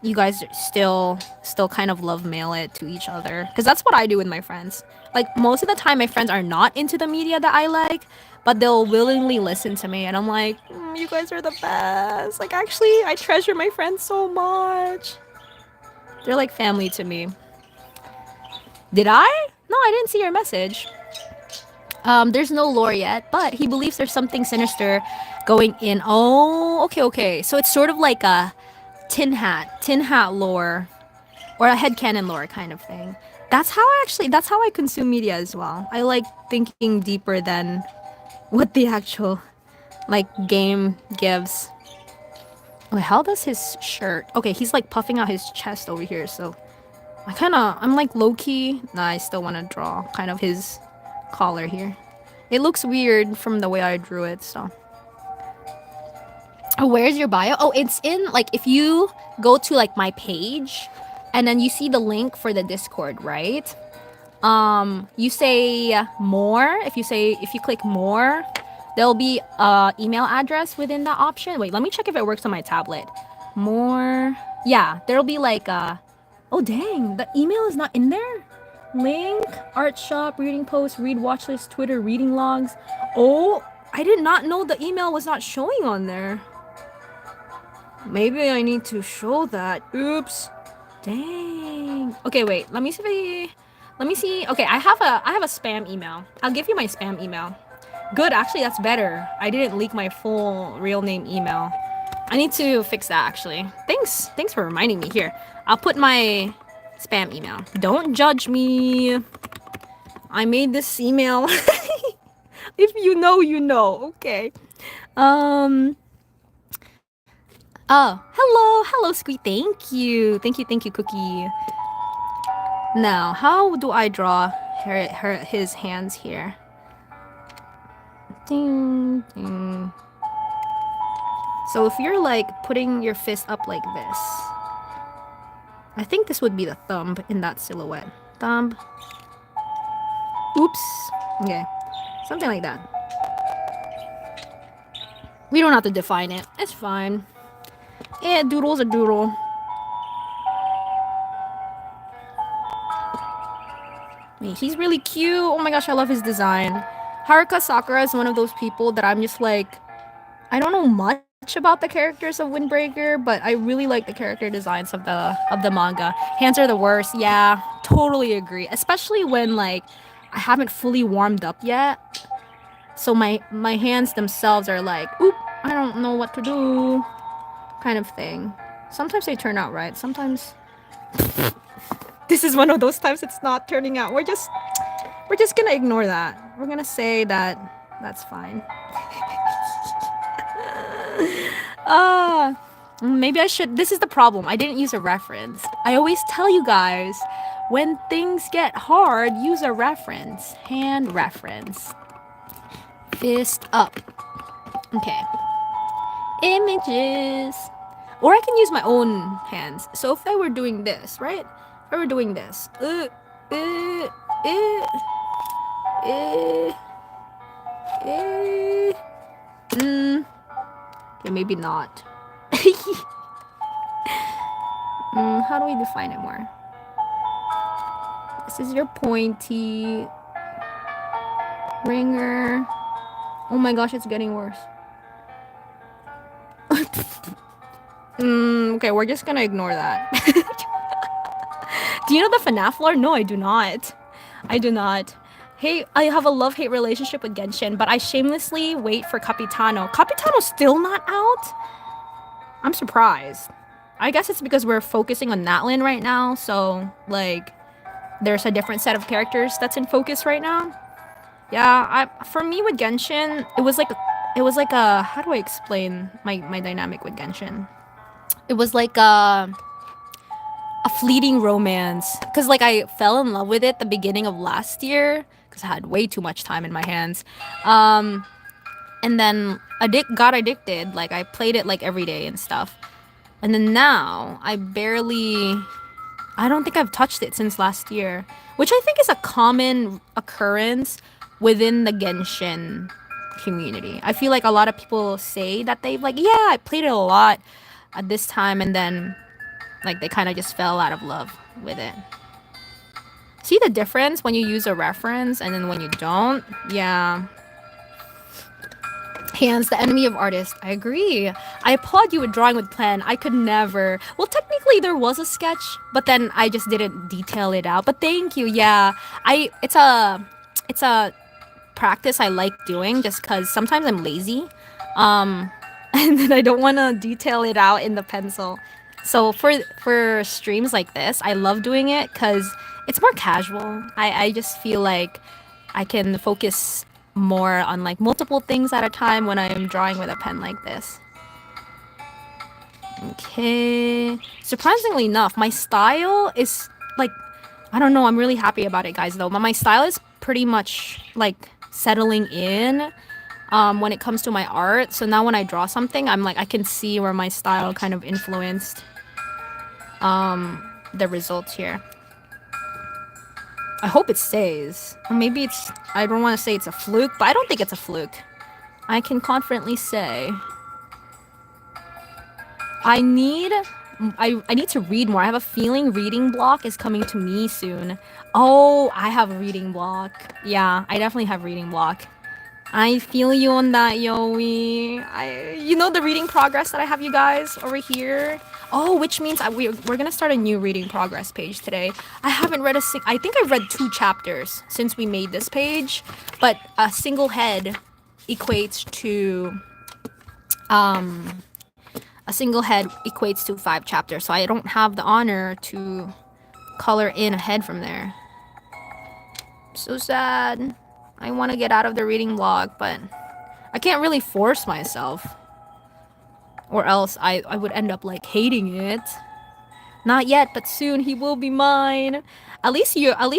you guys still kind of love mail it to each other, because that's what I do with my friends. Like most of the time my friends are not into the media that I like, but they'll willingly listen to me, and I'm like, you guys are the best. Like actually I treasure my friends so much. They're like family to me. Did I? No, I didn't see your message. There's no lore yet, but he believes there's something sinister going in. Oh, okay. So it's sort of like a tin hat lore, or a headcanon lore kind of thing. That's how I consume media as well. I like thinking deeper than what the actual like game gives. Wait, how does his shirt? Okay, he's like puffing out his chest over here, so I'm like low-key. Nah, I still want to draw kind of his collar here. It looks weird from the way I drew it, so. Oh, where's your bio? Oh, it's in, like, if you go to, like, my page, and then you see the link for the Discord, right? You say more. If you click more, there'll be a email address within that option. Wait, let me check if it works on my tablet. More. Yeah, there'll be like oh dang, the email is not in there? Link, art shop, reading post, read watch list, Twitter, reading logs. Oh, I did not know the email was not showing on there. Maybe I need to show that. Oops. Dang. Okay, wait. Let me see. Okay, I have a spam email. I'll give you my spam email. Good, actually that's better. I didn't leak my full real name email. I need to fix that actually. Thanks for reminding me. Here, I'll put my spam email. Don't judge me. I made this email. If you know, you know. Okay. Oh, hello, Squeak. Thank you, Cookie. Now, how do I draw his hands here? Ding, ding. So if you're like putting your fist up like this, I think this would be the thumb in that silhouette. Thumb. Oops. Okay. Something like that. We don't have to define it. It's fine. Yeah, doodle's a doodle. Wait, he's really cute. Oh my gosh, I love his design. Haruka Sakura is one of those people that I'm just like, I don't know much about the characters of Windbreaker, but I really like the character designs of the manga. Hands are the worst. Yeah, totally agree. Especially when like I haven't fully warmed up yet. So my hands themselves are like, oop, I don't know what to do, kind of thing. Sometimes they turn out right. Sometimes this is one of those times it's not turning out. We're just gonna ignore that. We're gonna say that that's fine. Maybe I should. This is the problem. I didn't use a reference. I always tell you guys, when things get hard, use a reference. Hand reference. Fist up. Okay. Images. Or I can use my own hands. So if I were doing this, right? If I were doing this. Uh, uh, Okay, maybe not. How do we define it more? This is your pointy ringer. Oh my gosh, it's getting worse. Okay, we're just gonna ignore that. Do you know the FNAF lore? No, I do not. I do not. Hey, I have a love-hate relationship with Genshin, but I shamelessly wait for Capitano. Capitano's still not out? I'm surprised. I guess it's because we're focusing on Natlin right now, so, like, there's a different set of characters that's in focus right now. Yeah, for me with Genshin, it was like a how do I explain my dynamic with Genshin? It was like a fleeting romance, because like I fell in love with it the beginning of last year because I had way too much time in my hands, and then got addicted. Like I played it like every day and stuff, and then now I don't think I've touched it since last year, which I think is a common occurrence within the Genshin community. I feel like a lot of people say that they've like, yeah, I played it a lot at this time, and then like they kind of just fell out of love with it. See the difference when you use a reference and then when you don't? Yeah. Hands, the enemy of artist. I agree. I applaud you with drawing with pen. I could never. Well, technically there was a sketch, but then I just didn't detail it out. But thank you. Yeah. It's a practice I like doing just cuz sometimes I'm lazy. And then I don't want to detail it out in the pencil. So for streams like this, I love doing it cuz it's more casual. I just feel like I can focus more on like multiple things at a time when I'm drawing with a pen like this. Okay. Surprisingly enough, my style is like, I don't know, I'm really happy about it, guys, though. But my style is pretty much like settling in when it comes to my art. So now when I draw something, I'm like, I can see where my style kind of influenced the results here. I hope it stays. Or maybe I don't want to say it's a fluke, but I don't think it's a fluke. I can confidently say. I need to read more. I have a feeling reading block is coming to me soon. Oh, I have a reading block. Yeah, I definitely have reading block. I feel you on that, Yoey. You know the reading progress that I have you guys over here? Oh, which means we're gonna start a new reading progress page today. I haven't read I think I've read 2 chapters since we made this page, but a single head equates to 5 chapters, so I don't have the honor to color in a head from there. So sad. I want to get out of the reading block, but I can't really force myself. Or else I would end up like hating it. Not yet, but soon he will be mine. At least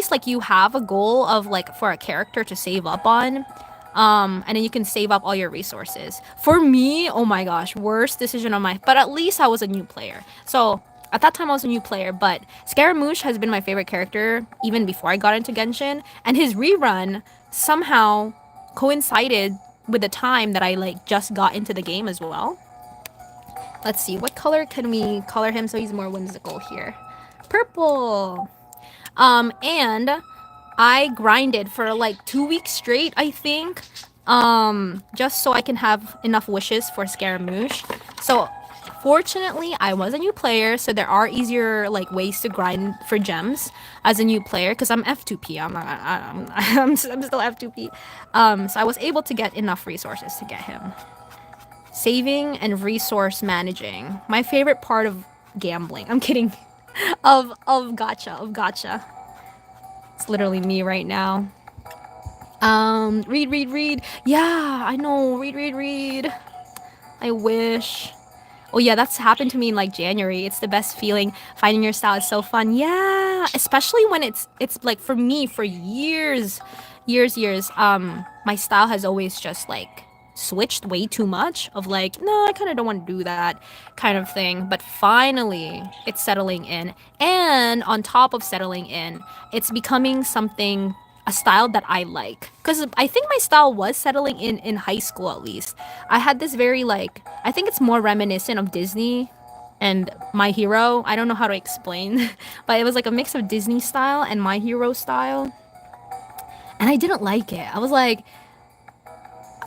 like you have a goal of like for a character to save up on. And then you can save up all your resources. For me, oh my gosh, worst decision on my, but at least I was a new player. So at that time I was a new player, but Scaramouche has been my favorite character even before I got into Genshin, and his rerun somehow coincided with the time that I like just got into the game as well. Let's see, what color can we color him so he's more whimsical here? Purple. And I grinded for like 2 weeks straight, I think, just so I can have enough wishes for Scaramouche. So fortunately, I was a new player, so there are easier like ways to grind for gems as a new player because I'm F2P. I'm still F2P. So I was able to get enough resources to get him. Saving and resource managing. My favorite part of gambling. I'm kidding. of gacha. It's literally me right now. Read. Yeah, I know. Read. I wish. Oh yeah, that's happened to me in like January. It's the best feeling. Finding your style is so fun. Yeah, especially when it's like for me for years. My style has always just like switched way too much of like, no, I kind of don't want to do that kind of thing. But finally, it's settling in. And on top of settling in, it's becoming something, a style that I like. Because I think my style was settling in high school at least. I had this very like, I think it's more reminiscent of Disney and My Hero. I don't know how to explain, but it was like a mix of Disney style and My Hero style. And I didn't like it. I was like,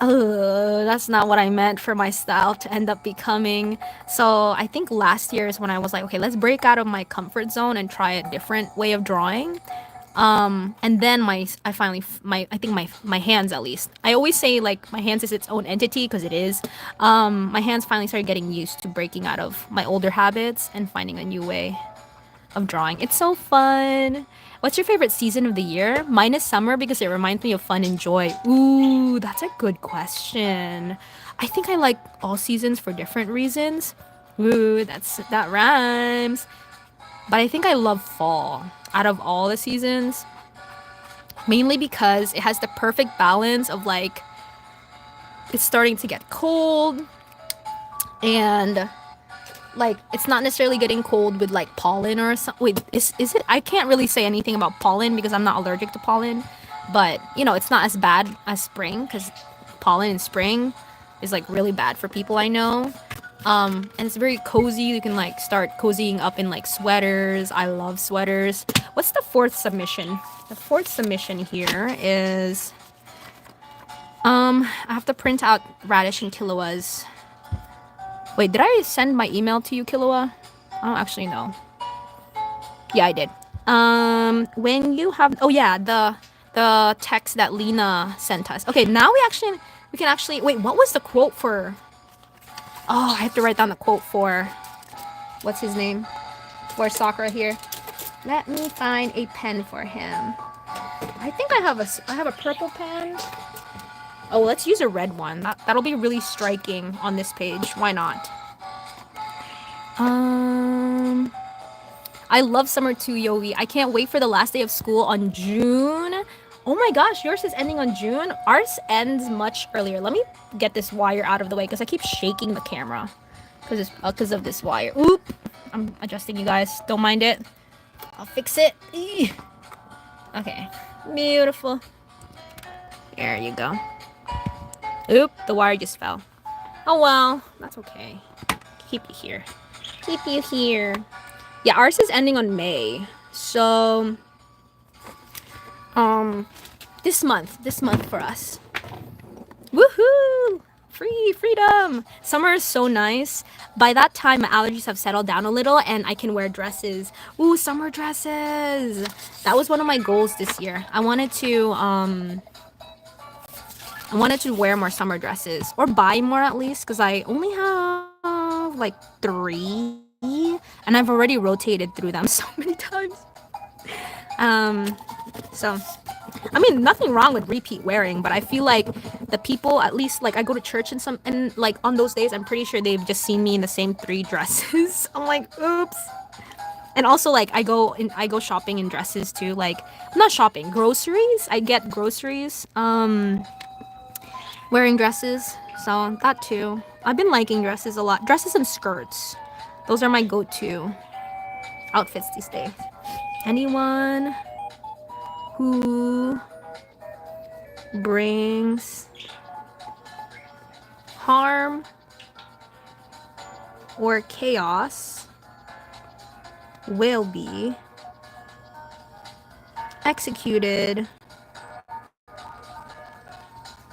oh, that's not what I meant for my style to end up becoming. So I think last year is when I was like, okay, let's break out of my comfort zone and try a different way of drawing. And then I finally I think my hands at least. I always say like my hands is its own entity because it is. My hands finally started getting used to breaking out of my older habits and finding a new way of drawing. It's so fun. What's your favorite season of the year? Mine is summer because it reminds me of fun and joy. Ooh, that's a good question. I think I like all seasons for different reasons. Ooh, that rhymes. But I think I love fall out of all the seasons. Mainly because it has the perfect balance of like it's starting to get cold and like it's not necessarily getting cold with like pollen or something. Wait, is it? I can't really say anything about pollen because I'm not allergic to pollen. But you know, it's not as bad as spring because pollen in spring is like really bad for people I know. And it's very cozy. You can like start cozying up in like sweaters. I love sweaters. What's the fourth submission? The fourth submission here is I have to print out Radish and Killua's. Wait, did I send my email to you, Killua? I don't actually know. Yeah, I did. When you have, oh yeah, the text that Lena sent us. Okay, now we can actually wait. What was the quote for? Oh, I have to write down the quote for what's his name for Sakura here. Let me find a pen for him. I think I have a purple pen. Oh, let's use a red one. That'll be really striking on this page. Why not? I love summer too, Yogi. I can't wait for the last day of school on June. Oh my gosh, yours is ending on June. Ours ends much earlier. Let me get this wire out of the way because I keep shaking the camera because of this wire. Oop! I'm adjusting, you guys. Don't mind it. I'll fix it. Eee. Okay, beautiful. There you go. Oop! The wire just fell. Oh well, that's okay. Keep you here. Keep you here. Yeah, ours is ending on May. So, this month for us. Woohoo! Freedom! Summer is so nice. By that time, my allergies have settled down a little and I can wear dresses. Ooh, summer dresses! That was one of my goals this year. I wanted to wear more summer dresses or buy more at least because I only have like 3 and I've already rotated through them so many times. So I mean, nothing wrong with repeat wearing, but I feel like the people, at least like I go to church and like on those days, I'm pretty sure they've just seen me in the same 3 dresses. I'm like, oops. And also like I go shopping in dresses too. Like not shopping, groceries. I get groceries wearing dresses. So that too. I've been liking dresses a lot. Dresses and skirts. Those are my go-to outfits these days. Anyone who brings harm or chaos will be executed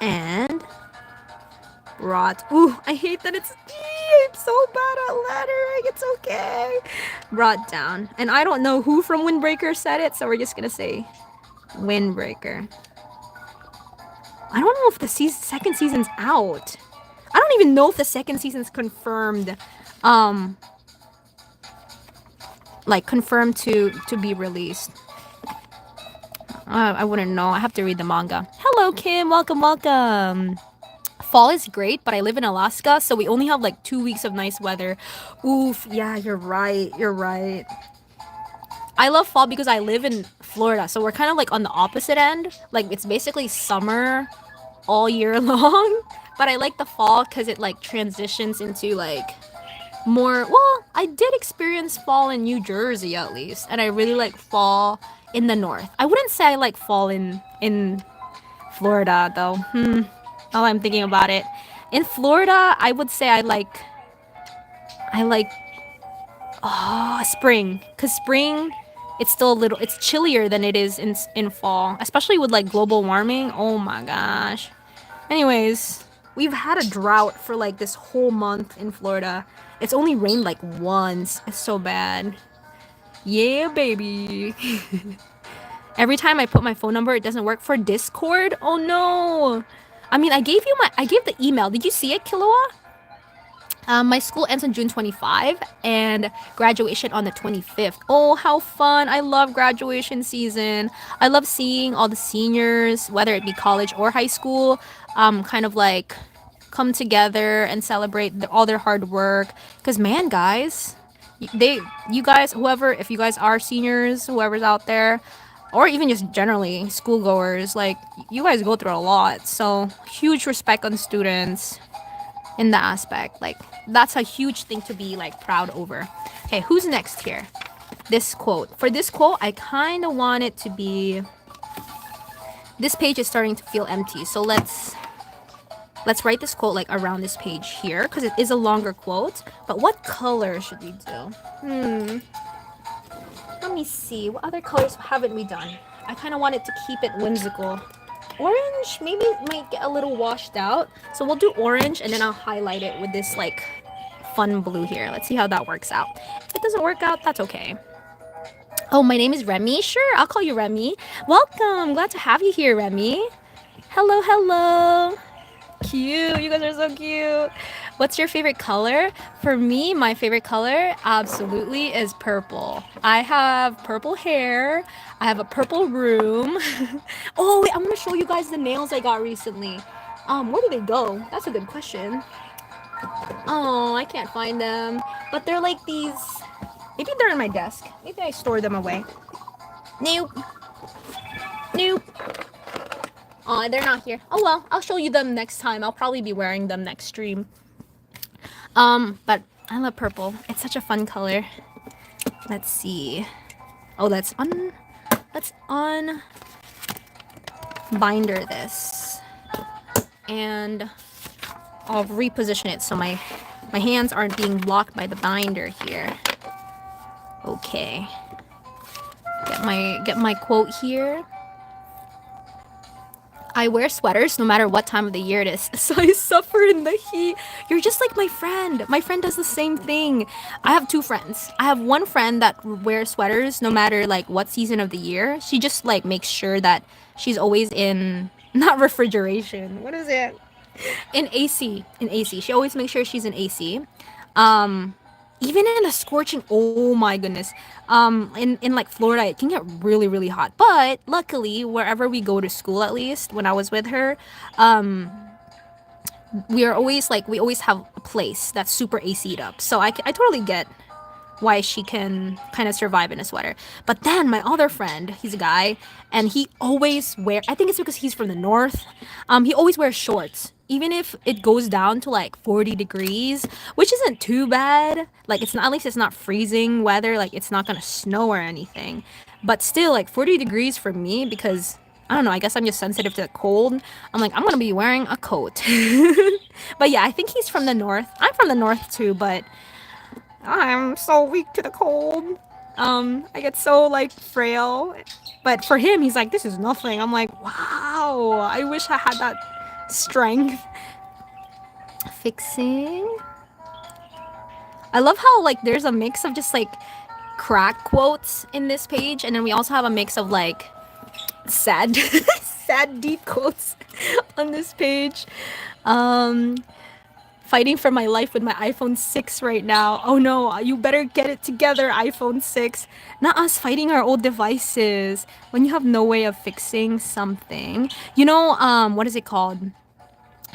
and brought. Ooh, I hate that it's I'm so bad at lettering. It's okay. Brought down. And I don't know who from Windbreaker said it, so we're just gonna say Windbreaker. I don't know if the second season's out. I don't even know if the second season's confirmed. Like confirmed to be released. I wouldn't know. I have to read the manga. Hello, Kim. Welcome. fall is great, but I live in Alaska, so we only have like 2 weeks of nice weather. Oof, yeah, you're right. You're right. I love fall because I live in Florida, so we're kind of like on the opposite end. Like it's basically summer all year long. But I like the fall because it like transitions into like more. Well, I did experience fall in New Jersey at least, and I really like fall in the north. I wouldn't say I like fall in Florida though. Now I'm thinking about it. In Florida, I would say I like spring, cause spring it's still a little it's chillier than it is in fall, especially with like global warming. Oh my gosh. Anyways, we've had a drought for like this whole month in Florida. It's only rained like once. It's so bad. Yeah, baby. Every time I put my phone number, it doesn't work for Discord. Oh no. I mean, I gave the email. Did you see it, Kiloa? My school ends on June 25 and graduation on the 25th. Oh, how fun. I love graduation season. I love seeing all the seniors, whether it be college or high school, kind of like come together and celebrate all their hard work. Because, man, guys, you guys, whoever, if you guys are seniors, whoever's out there, or even just generally schoolgoers, like, you guys go through a lot. So, huge respect on students in that aspect. Like that's a huge thing to be like proud over. Okay, who's next here? This quote. For this quote, I kind of want it to be. This page is starting to feel empty, so let's write this quote like around this page here because it is a longer quote. But what color should we do? Let me see. What other colors haven't we done? I kind of wanted to keep it whimsical. Orange maybe might get a little washed out, so we'll do orange and then I'll highlight it with this like fun blue here. Let's see how that works out. If it doesn't work out, that's okay. Oh, my name is Remy. Sure, I'll call you Remy. Welcome. Glad to have you here, Remy. Hello, hello. Cute. You guys are so cute. What's your favorite color? For me, my favorite color absolutely is purple. I have purple hair. I have a purple room. Oh, wait, I'm gonna show you guys the nails I got recently. Where do they go? That's a good question. Oh, I can't find them. But they're like these. Maybe they're in my desk. Maybe I store them away. Nope. Nope. Oh, they're not here. Oh well, I'll show you them next time. I'll probably be wearing them next stream. But I love purple. It's such a fun color. Let's see. Oh, let's binder this. And I'll reposition it so my hands aren't being blocked by the binder here. Okay. Get my quote here. I wear sweaters no matter what time of the year it is, so I suffer in the heat. You're just like my friend. My friend does the same thing. I have two friends. I have one friend that wears sweaters no matter like what season of the year. She just like makes sure that she's always in not refrigeration. What is it? In AC. In AC. She always makes sure she's in AC. Even in the scorching, oh my goodness, in like Florida it can get really really hot, but luckily wherever we go to school, at least when I was with her, we always have a place that's super AC'd up, so I totally get why she can kind of survive in a sweater. But then my other friend, he's a guy, and he always I think it's because he's from the north, he always wears shorts even if it goes down to like 40 degrees, which isn't too bad. Like it's not, at least it's not freezing weather, like it's not gonna snow or anything. But still, like 40 degrees for me, because I don't know, I guess I'm just sensitive to the cold. I'm like, I'm gonna be wearing a coat. But yeah, I think he's from the north. I'm from the north too, but I'm so weak to the cold. I get so like frail. But for him, he's like, this is nothing. I'm like, wow, I wish I had that strength. Fixing. I love how like there's a mix of just like crack quotes in this page, and then we also have a mix of like sad sad deep quotes on this page. Fighting for my life with my iPhone 6 right now. Oh no, you better get it together, iPhone 6. Not us fighting our old devices when you have no way of fixing something. You know, what is it called?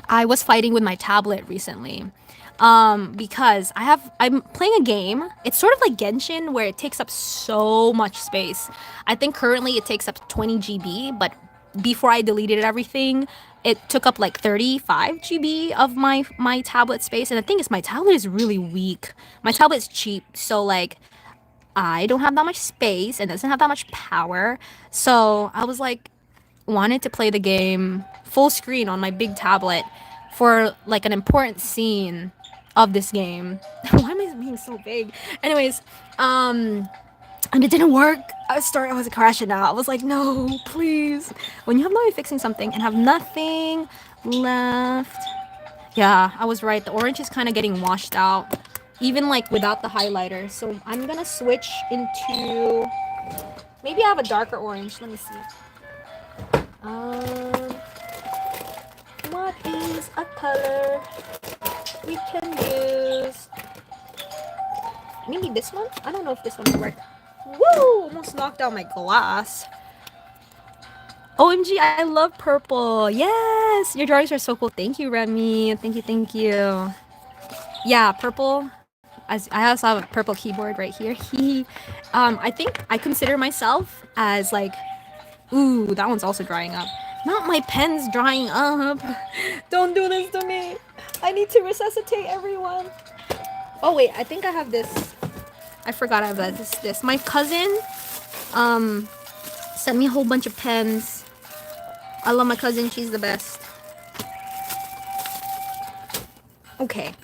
I was fighting with my tablet recently. Because I'm playing a game. It's sort of like Genshin where it takes up so much space. I think currently it takes up 20 GB, but before I deleted everything, it took up like 35 GB of my tablet space. And the thing is my tablet is really weak. My tablet's cheap, so like I don't have that much space and doesn't have that much power. So I was like wanted to play the game full screen on my big tablet for like an important scene of this game. Why am I being so vague? Anyways, and it didn't work. I was crashing out. I was like, no, please. When you have no way of fixing something and have nothing left. Yeah, I was right. The orange is kind of getting washed out, even like without the highlighter. So I'm gonna switch into maybe I have a darker orange. Let me see. Um, what is a color we can use? Maybe this one? I don't know if this one will work. Woo! Almost knocked out my glass. OMG, I love purple. Yes! Your drawings are so cool. Thank you, Remy. Thank you, thank you. Yeah, purple. As I also have a purple keyboard right here. I think I consider myself as like, ooh, that one's also drying up. Not my pen's drying up. Don't do this to me. I need to resuscitate everyone. Oh wait, I think I have this. I forgot I have this. My cousin sent me a whole bunch of pens. I love my cousin, she's the best. Okay.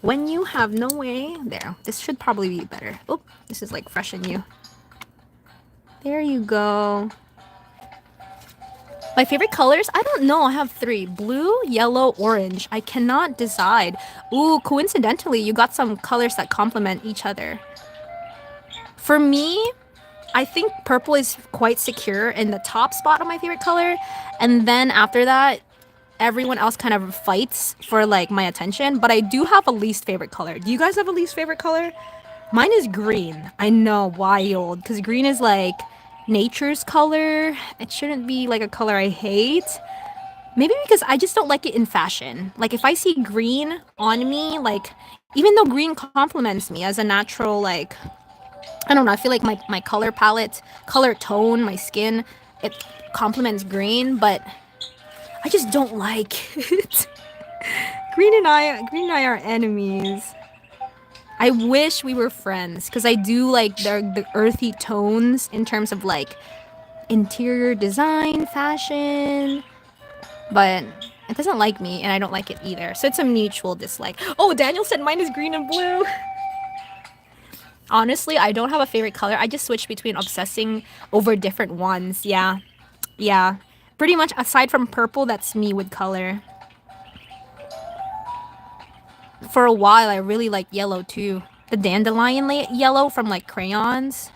When you have no way, there. This should probably be better. Oh, this is like fresh in you. There you go. My favorite colors? I don't know. I have 3. Blue, yellow, orange. I cannot decide. Ooh, coincidentally, you got some colors that complement each other. For me, I think purple is quite secure in the top spot of my favorite color. And then after that, everyone else kind of fights for like my attention. But I do have a least favorite color. Do you guys have a least favorite color? Mine is green. I know, wild. Because green is like nature's color. It shouldn't be like a color I hate. Maybe because I just don't like it in fashion. Like if I see green on me, like even though green compliments me as a natural, like, I don't know, I feel like my color palette, color tone, my skin, it complements green, but I just don't like it. Green and I are enemies. I wish we were friends because I do like the earthy tones in terms of like interior design, fashion, but it doesn't like me and I don't like it either. So it's a mutual dislike. Oh, Daniel said mine is green and blue. Honestly, I don't have a favorite color. I just switch between obsessing over different ones. Yeah. Yeah. Pretty much aside from purple, that's me with color. For a while, I really liked yellow too. The dandelion yellow from like crayons.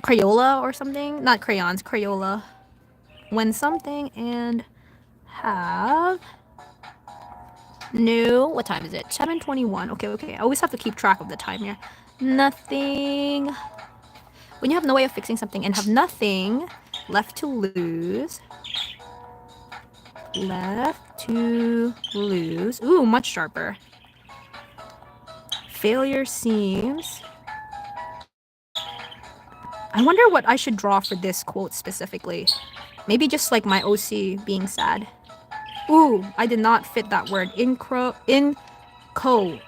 Crayola or something? Not crayons, Crayola. When something and have new. What time is it? 7:21. Okay. I always have to keep track of the time here. Nothing. When you have no way of fixing something and have nothing left to lose. Left to lose. Ooh, much sharper. Failure seems. I wonder what I should draw for this quote specifically. Maybe just like my OC being sad. Ooh, I did not fit that word. Inco.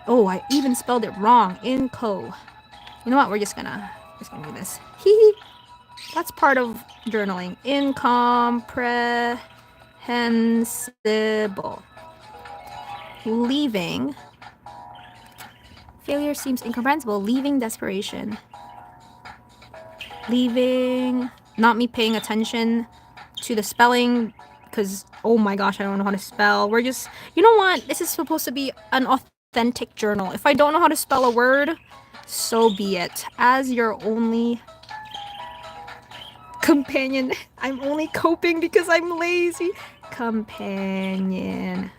Oh, I even spelled it wrong. Inco. You know what? We're just gonna do this. Hee. That's part of journaling. Incomprehensible. Leaving. Failure seems incomprehensible. Leaving desperation. Leaving. Not me paying attention to the spelling. Because, oh my gosh, I don't know how to spell. We're just, you know what? This is supposed to be an authentic journal. If I don't know how to spell a word, so be it. As your only companion. I'm only coping because I'm lazy. Companion.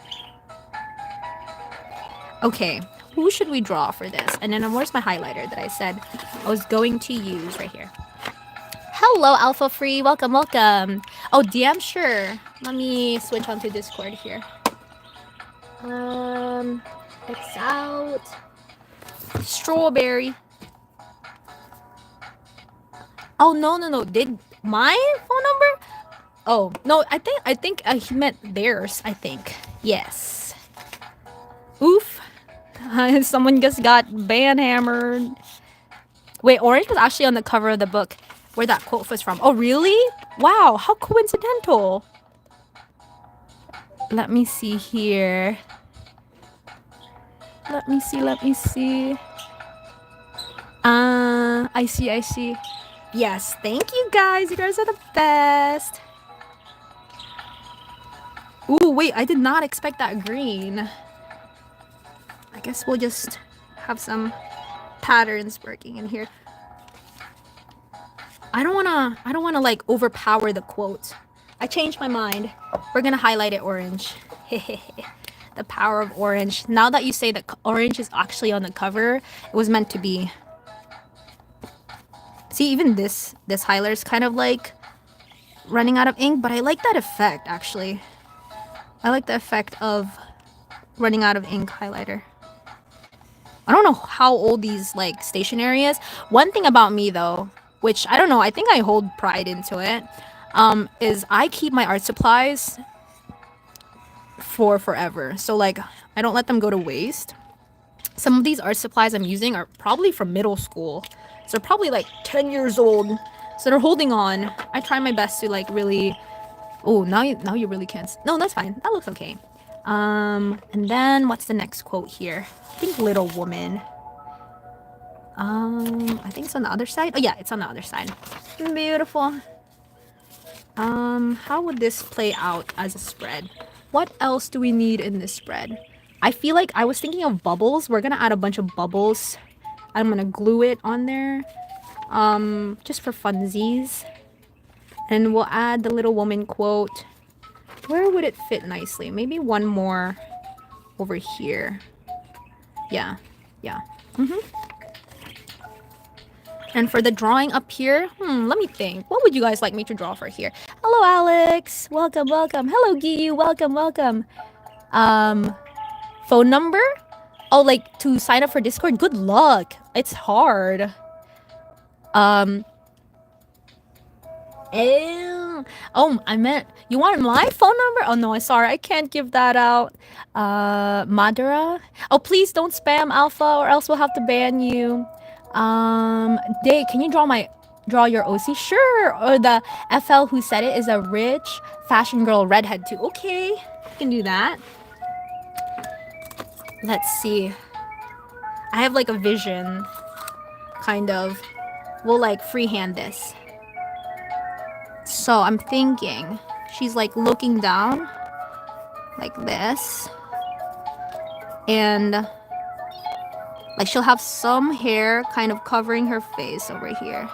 Okay, who should we draw for this? And then where's my highlighter that I said I was going to use right here? Hello, Alpha Free. Welcome. Oh, DM? Sure. Let me switch onto Discord here. It's out. Strawberry. Oh no. Did my phone number? Oh no, I think he meant theirs. I think yes. Oof. Someone just got hammered. Wait, Orange was actually on the cover of the book where that quote was from. Oh really? Wow, how coincidental. Let me see here. Let me see. I see. Yes, thank you guys. You guys are the best. Ooh, wait, I did not expect that green. I guess we'll just have some patterns working in here. I don't wanna like overpower the quote. I changed my mind. We're gonna highlight it orange. The power of orange. Now that you say that orange is actually on the cover, it was meant to be. See, even this highlighter is kind of like running out of ink, but I like that effect actually. I like the effect of running out of ink highlighter. I don't know how old these like stationery is. One thing about me though, which I don't know, I think I hold pride into it, is I keep my art supplies for forever. So like I don't let them go to waste. Some of these art supplies I'm using are probably from middle school. So they're probably like 10 years old. So they're holding on. I try my best to like really. Oh, now you really can't. No, that's fine. That looks okay. And then what's the next quote here? I think Little Woman. I think it's on the other side. Oh yeah, it's on the other side. Beautiful. How would this play out as a spread? What else do we need in this spread? I feel like I was thinking of bubbles. We're gonna add a bunch of bubbles. I'm gonna glue it on there. Just for funsies. And we'll add the Little Woman quote. Where would it fit nicely? Maybe one more over here. Yeah. And for the drawing up here, let me think. What would you guys like me to draw for here? Hello, Alex. Welcome. Hello, Giyu. Welcome. Phone number? Oh, like to sign up for Discord? Good luck. It's hard. Oh, I meant you want my phone number? Oh no, sorry, I can't give that out. Madara. Oh, please don't spam Alpha, or else we'll have to ban you. Day, can you draw your OC? Sure. Or the FL who said it is a rich fashion girl redhead too. Okay, you can do that. Let's see. I have like a vision, kind of. We'll like freehand this. So I'm thinking she's like looking down like this, and like she'll have some hair kind of covering her face over here.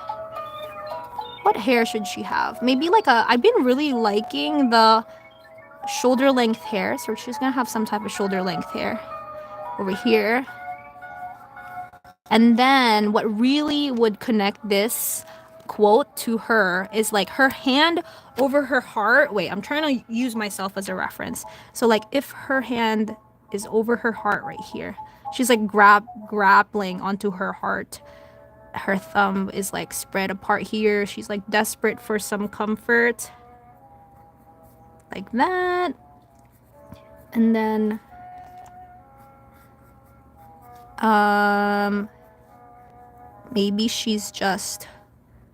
What hair should she have? Maybe like I've been really liking the shoulder length hair, so she's gonna have some type of shoulder length hair over here. And then what really would connect this quote to her is like her hand over her heart. Wait, I'm trying to use myself as a reference. So like if her hand is over her heart right here, she's like grappling onto her heart. Her thumb is like spread apart here. She's like desperate for some comfort. Like that. And then maybe she's just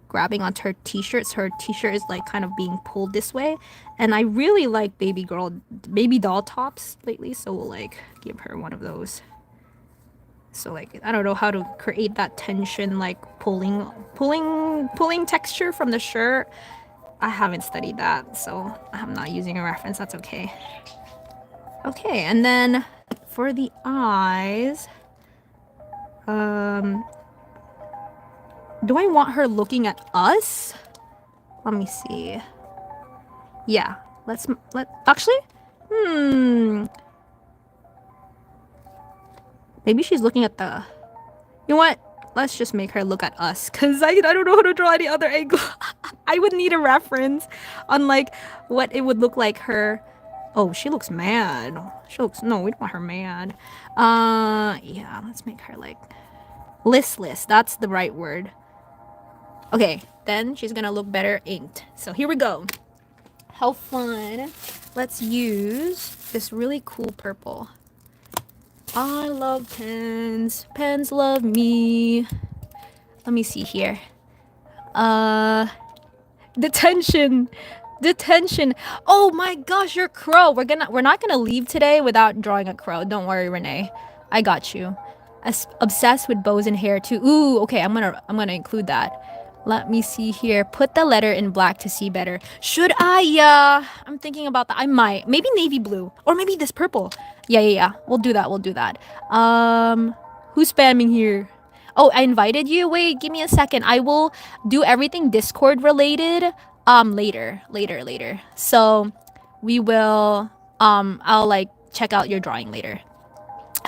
grabbing onto her t-shirt. So her t-shirt is like kind of being pulled this way. And I really like baby doll tops lately, so we'll like give her one of those. So like I don't know how to create that tension, like pulling texture from the shirt. I haven't studied that, so I'm not using a reference. That's okay. Okay, and then for the eyes, do I want her looking at us? Let me see. Yeah, actually, maybe she's looking at the, you know what? Let's just make her look at us, because I don't know how to draw any other angle. I would need a reference on like what it would look like her Oh, she looks mad. No, we don't want her mad. Yeah, let's make her like listless. That's the right word. Okay, then she's gonna look better inked. So here we go. How fun. Let's use this really cool purple. I love pens. Pens love me. Let me see here. Uh, detention. Detention. Oh my gosh, your crow. We're not gonna leave today without drawing a crow. Don't worry, Renee. I got you. Obsessed with bows and hair too. Ooh, okay, I'm gonna include that. Let me see here. Put the letter in black to see better. Should I? Yeah, I'm thinking about that. I might. Maybe navy blue. Or maybe this purple. Yeah. We'll do that. We'll do that. Who's spamming here? Oh, I invited you. Wait, give me a second. I will do everything Discord related later. So we will I'll like check out your drawing later.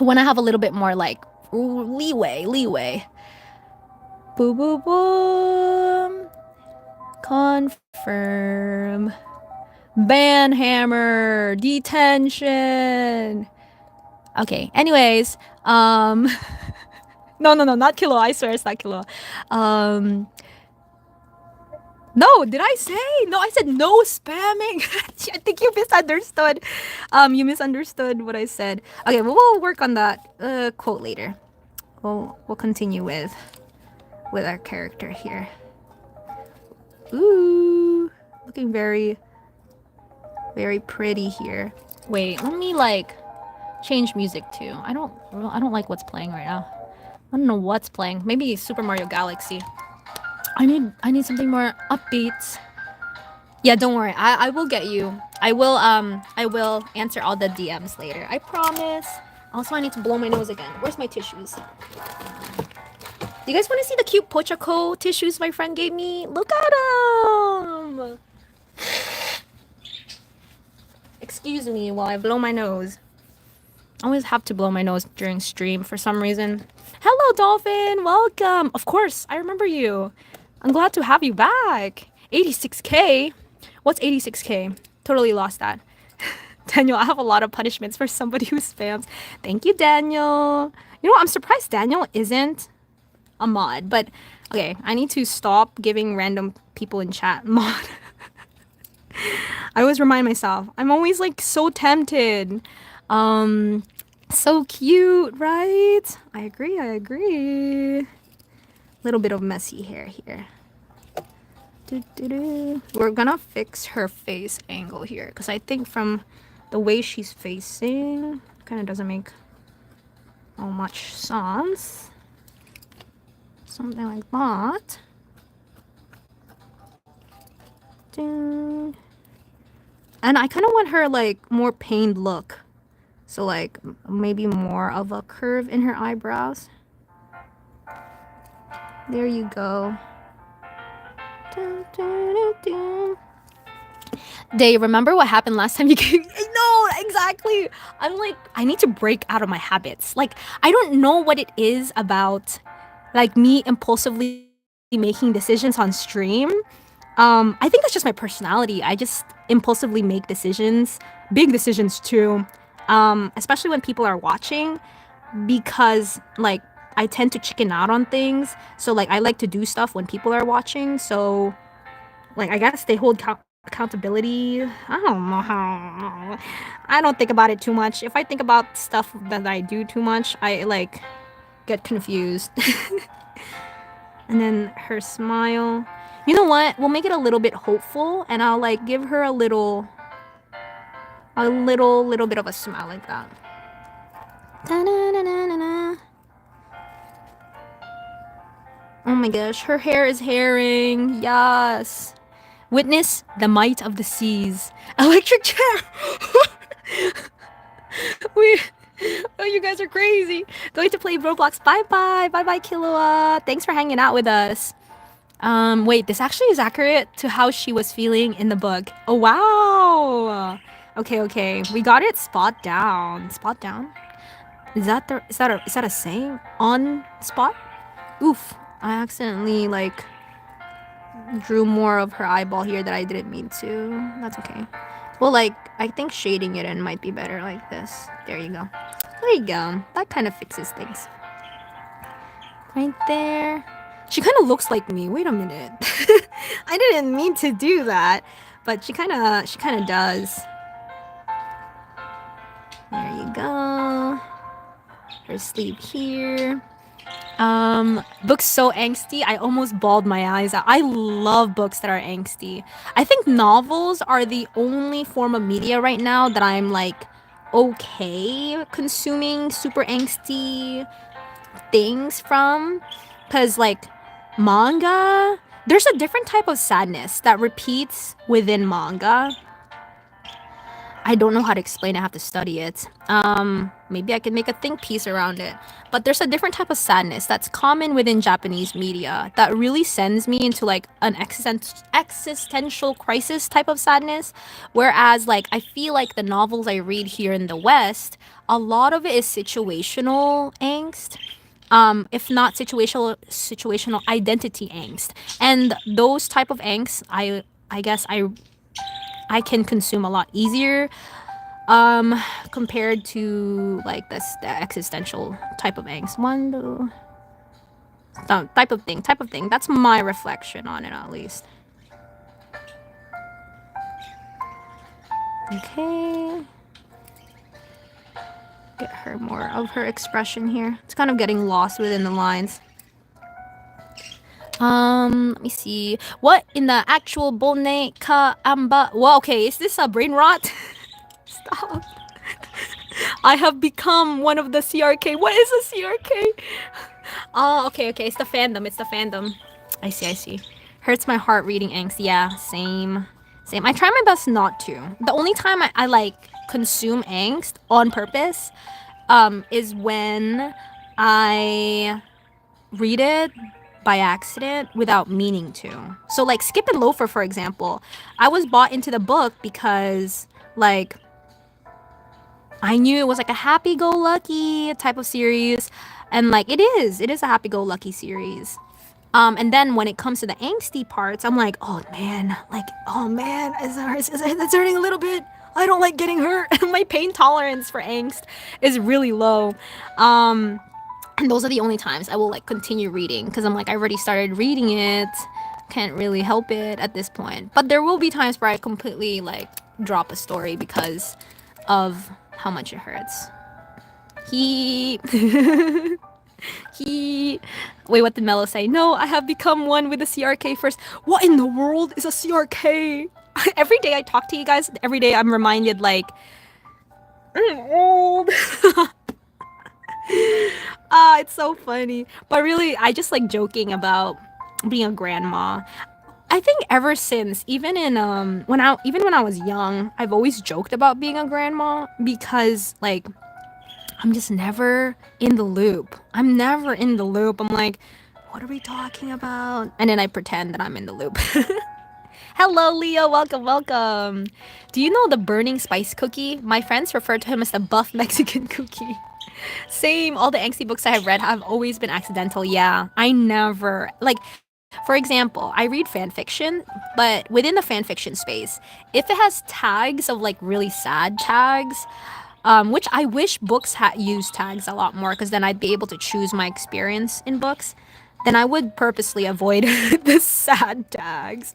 I want to have a little bit more like leeway. Boom, boom, boom. Confirm. Ban hammer. Detention. Okay. Anyways, no, not Kilo. I swear it's not Kilo. No, did I say? No, I said no spamming. I think you misunderstood. You misunderstood what I said. Okay, well, we'll work on that quote later. We'll continue with our character here. Ooh, looking very pretty here. Wait, let me like change music too. I don't like what's playing right now. I don't know what's playing. Maybe Super Mario Galaxy. I need something more upbeat. Yeah, don't worry. I will get you. I will answer all the DMs later. I promise. Also, I need to blow my nose again. Where's my tissues? Do you guys want to see the cute Pochaco tissues my friend gave me? Look at them. Excuse me while I blow my nose. I always have to blow my nose during stream for some reason. Hello, Dolphin. Welcome. Of course, I remember you. I'm glad to have you back. 86K? What's 86K? Totally lost that. Daniel, I have a lot of punishments for somebody who spams. Thank you, Daniel. You know what? I'm surprised Daniel isn't a mod. But, okay, I need to stop giving random people in chat mod. I always remind myself. I'm always, like, so tempted. So cute, right? I agree. Little bit of messy hair here. We're gonna fix her face angle here because I think from the way she's facing kind of doesn't make much sense. Something like that. And I kind of want her like more pained look, so like maybe more of a curve in her eyebrows. There you go. They remember what happened last time you came? No, exactly. I'm like, I need to break out of my habits. Like, I don't know what it is about, like, me impulsively making decisions on stream. I think that's just my personality. I just impulsively make decisions, big decisions too, especially when people are watching, because, like, I tend to chicken out on things. So, like, I like to do stuff when people are watching. So, like, I guess they hold accountability. I don't know how. I don't think about it too much. If I think about stuff that I do too much, I, like, get confused. And then her smile. You know what? We'll make it a little bit hopeful, and I'll, like, give her a little bit of a smile like that. Da-na-na-na-na-na. Oh my gosh, her hair is herring. Yes. Witness the might of the seas. Electric chair. Oh, you guys are crazy. Going to play Roblox. Bye, Killua. Thanks for hanging out with us. Wait, this actually is accurate to how she was feeling in the book. Oh, wow. Okay. We got it spot down. Spot down? Is that a saying? On spot? Oof. I accidentally, like, drew more of her eyeball here that I didn't mean to. That's okay. Well, like, I think shading it in might be better like this. There you go. There you go. That kind of fixes things. Right there. She kind of looks like me. Wait a minute. I didn't mean to do that, but she kind of does. There you go. Her sleeve here. Books so angsty, I almost bawled my eyes out. I love books that are angsty. I think novels are the only form of media right now that I'm like okay consuming super angsty things from. Because, like, manga, there's a different type of sadness that repeats within manga. I don't know how to explain it. I have to study it. Maybe I can make a think piece around it. But there's a different type of sadness that's common within Japanese media that really sends me into like an existential crisis type of sadness. Whereas, like, I feel like the novels I read here in the West, a lot of it is situational angst. If not situational identity angst, and those type of angst, I guess I can consume a lot easier compared to like the existential type of angst. Type of thing. That's my reflection on it, at least. Okay, get her more of her expression here. It's kind of getting lost within the lines. Let me see. What in the actual bone ka amba? Well, okay, is this a brain rot? Stop. I have become one of the CRK. What is a CRK? Oh, okay. It's the fandom. I see. Hurts my heart reading angst. Yeah, same. I try my best not to. The only time I like consume angst on purpose is when I read it by accident without meaning to. So, like, Skip and Loafer, for example, I was bought into the book because, like, I knew it was like a happy-go-lucky type of series, and like it is a happy-go-lucky series. And then when it comes to the angsty parts, I'm like, oh man, it's hurting a little bit. I don't like getting hurt. My pain tolerance for angst is really low. Um, and those are the only times I will like continue reading because I'm like, I already started reading it. Can't really help it at this point. But there will be times where I completely like drop a story because of how much it hurts. He he Wait, what did Mello say? No, I have become one with the CRK first. What in the world is a CRK? Every day I talk to you guys, every day I'm reminded like I'm old. It's so funny. But really, I just like joking about being a grandma. I think ever since, even in when I was young, I've always joked about being a grandma because like I'm just never in the loop. I'm never in the loop. I'm like, what are we talking about? And then I pretend that I'm in the loop. Hello, Leo. Welcome. Do you know the burning spice cookie? My friends refer to him as the buff Mexican cookie. Same. All the angsty books I have read have always been accidental. Yeah, I never like. For example, I read fan fiction, but within the fan fiction space, if it has tags of like really sad tags, which I wish books use tags a lot more, because then I'd be able to choose my experience in books. Then I would purposely avoid the sad tags.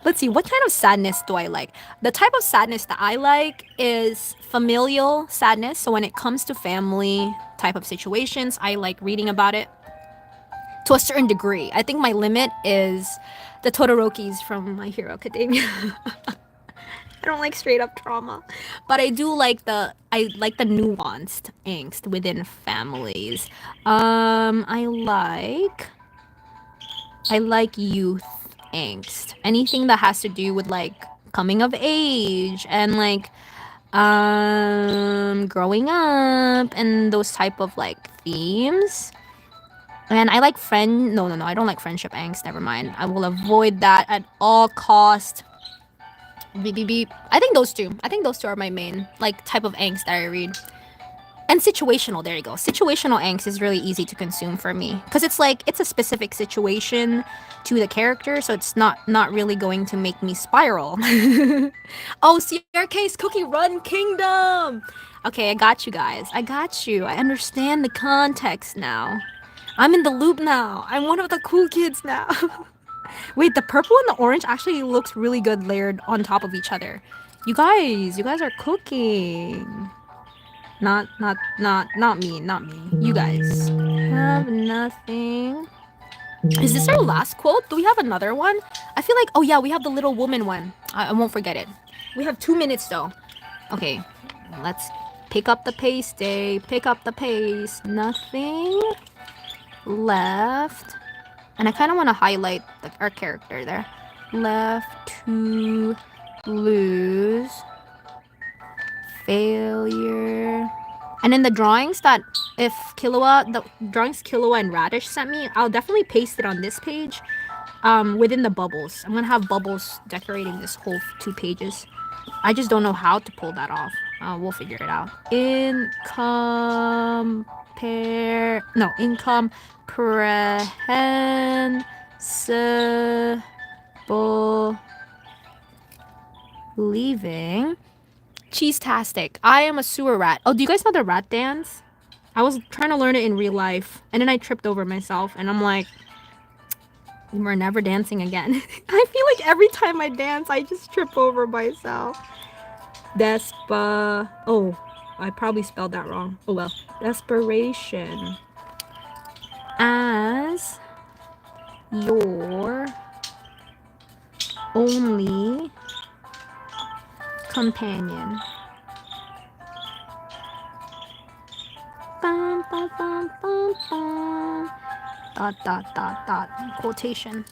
Let's see, what kind of sadness do I like? The type of sadness that I like is familial sadness. So when it comes to family type of situations, I like reading about it to a certain degree. I think my limit is the Todorokis from My Hero Academia. I don't like straight up trauma, but I like the nuanced angst within families. I like youth angst. Anything that has to do with like coming of age and like growing up and those type of like themes. And I like no, I don't like friendship angst. Never mind. I will avoid that at all cost. Beep beep beep. I think those two are my main like type of angst that I read. And situational, there you go. Situational angst is really easy to consume for me because it's like it's a specific situation to the character, so it's not really going to make me spiral. Oh, staircase cookie run kingdom. Okay, I got you guys. I got you. I understand the context now. I'm in the loop now. I'm one of the cool kids now. Wait, the purple and the orange actually looks really good layered on top of each other. You guys are cooking. Not me, not me. You guys have nothing. Is this our last quote? Do we have another one? I feel like, oh yeah, we have the little woman one. I won't forget it. We have 2 minutes though. Okay, let's pick up the pace, day. Pick up the pace. Nothing left. And I kind of want to highlight our character there. Left to lose. Failure. And in the drawings that if the drawings Killua and Radish sent me, I'll definitely paste it on this page within the bubbles. I'm gonna have bubbles decorating this whole 2 pages. I just don't know how to pull that off. We'll figure it out. Incomprehensible leaving. Cheese-tastic. I am a sewer rat. Oh, do you guys know the rat dance? I was trying to learn it in real life, and then I tripped over myself, and I'm like, we're never dancing again. I feel like every time I dance, I just trip over myself. Oh, I probably spelled that wrong. Oh well. Desperation. As your only companion. Bum, bum, bum, bum, bum. Dot, dot, dot, dot. Quotation.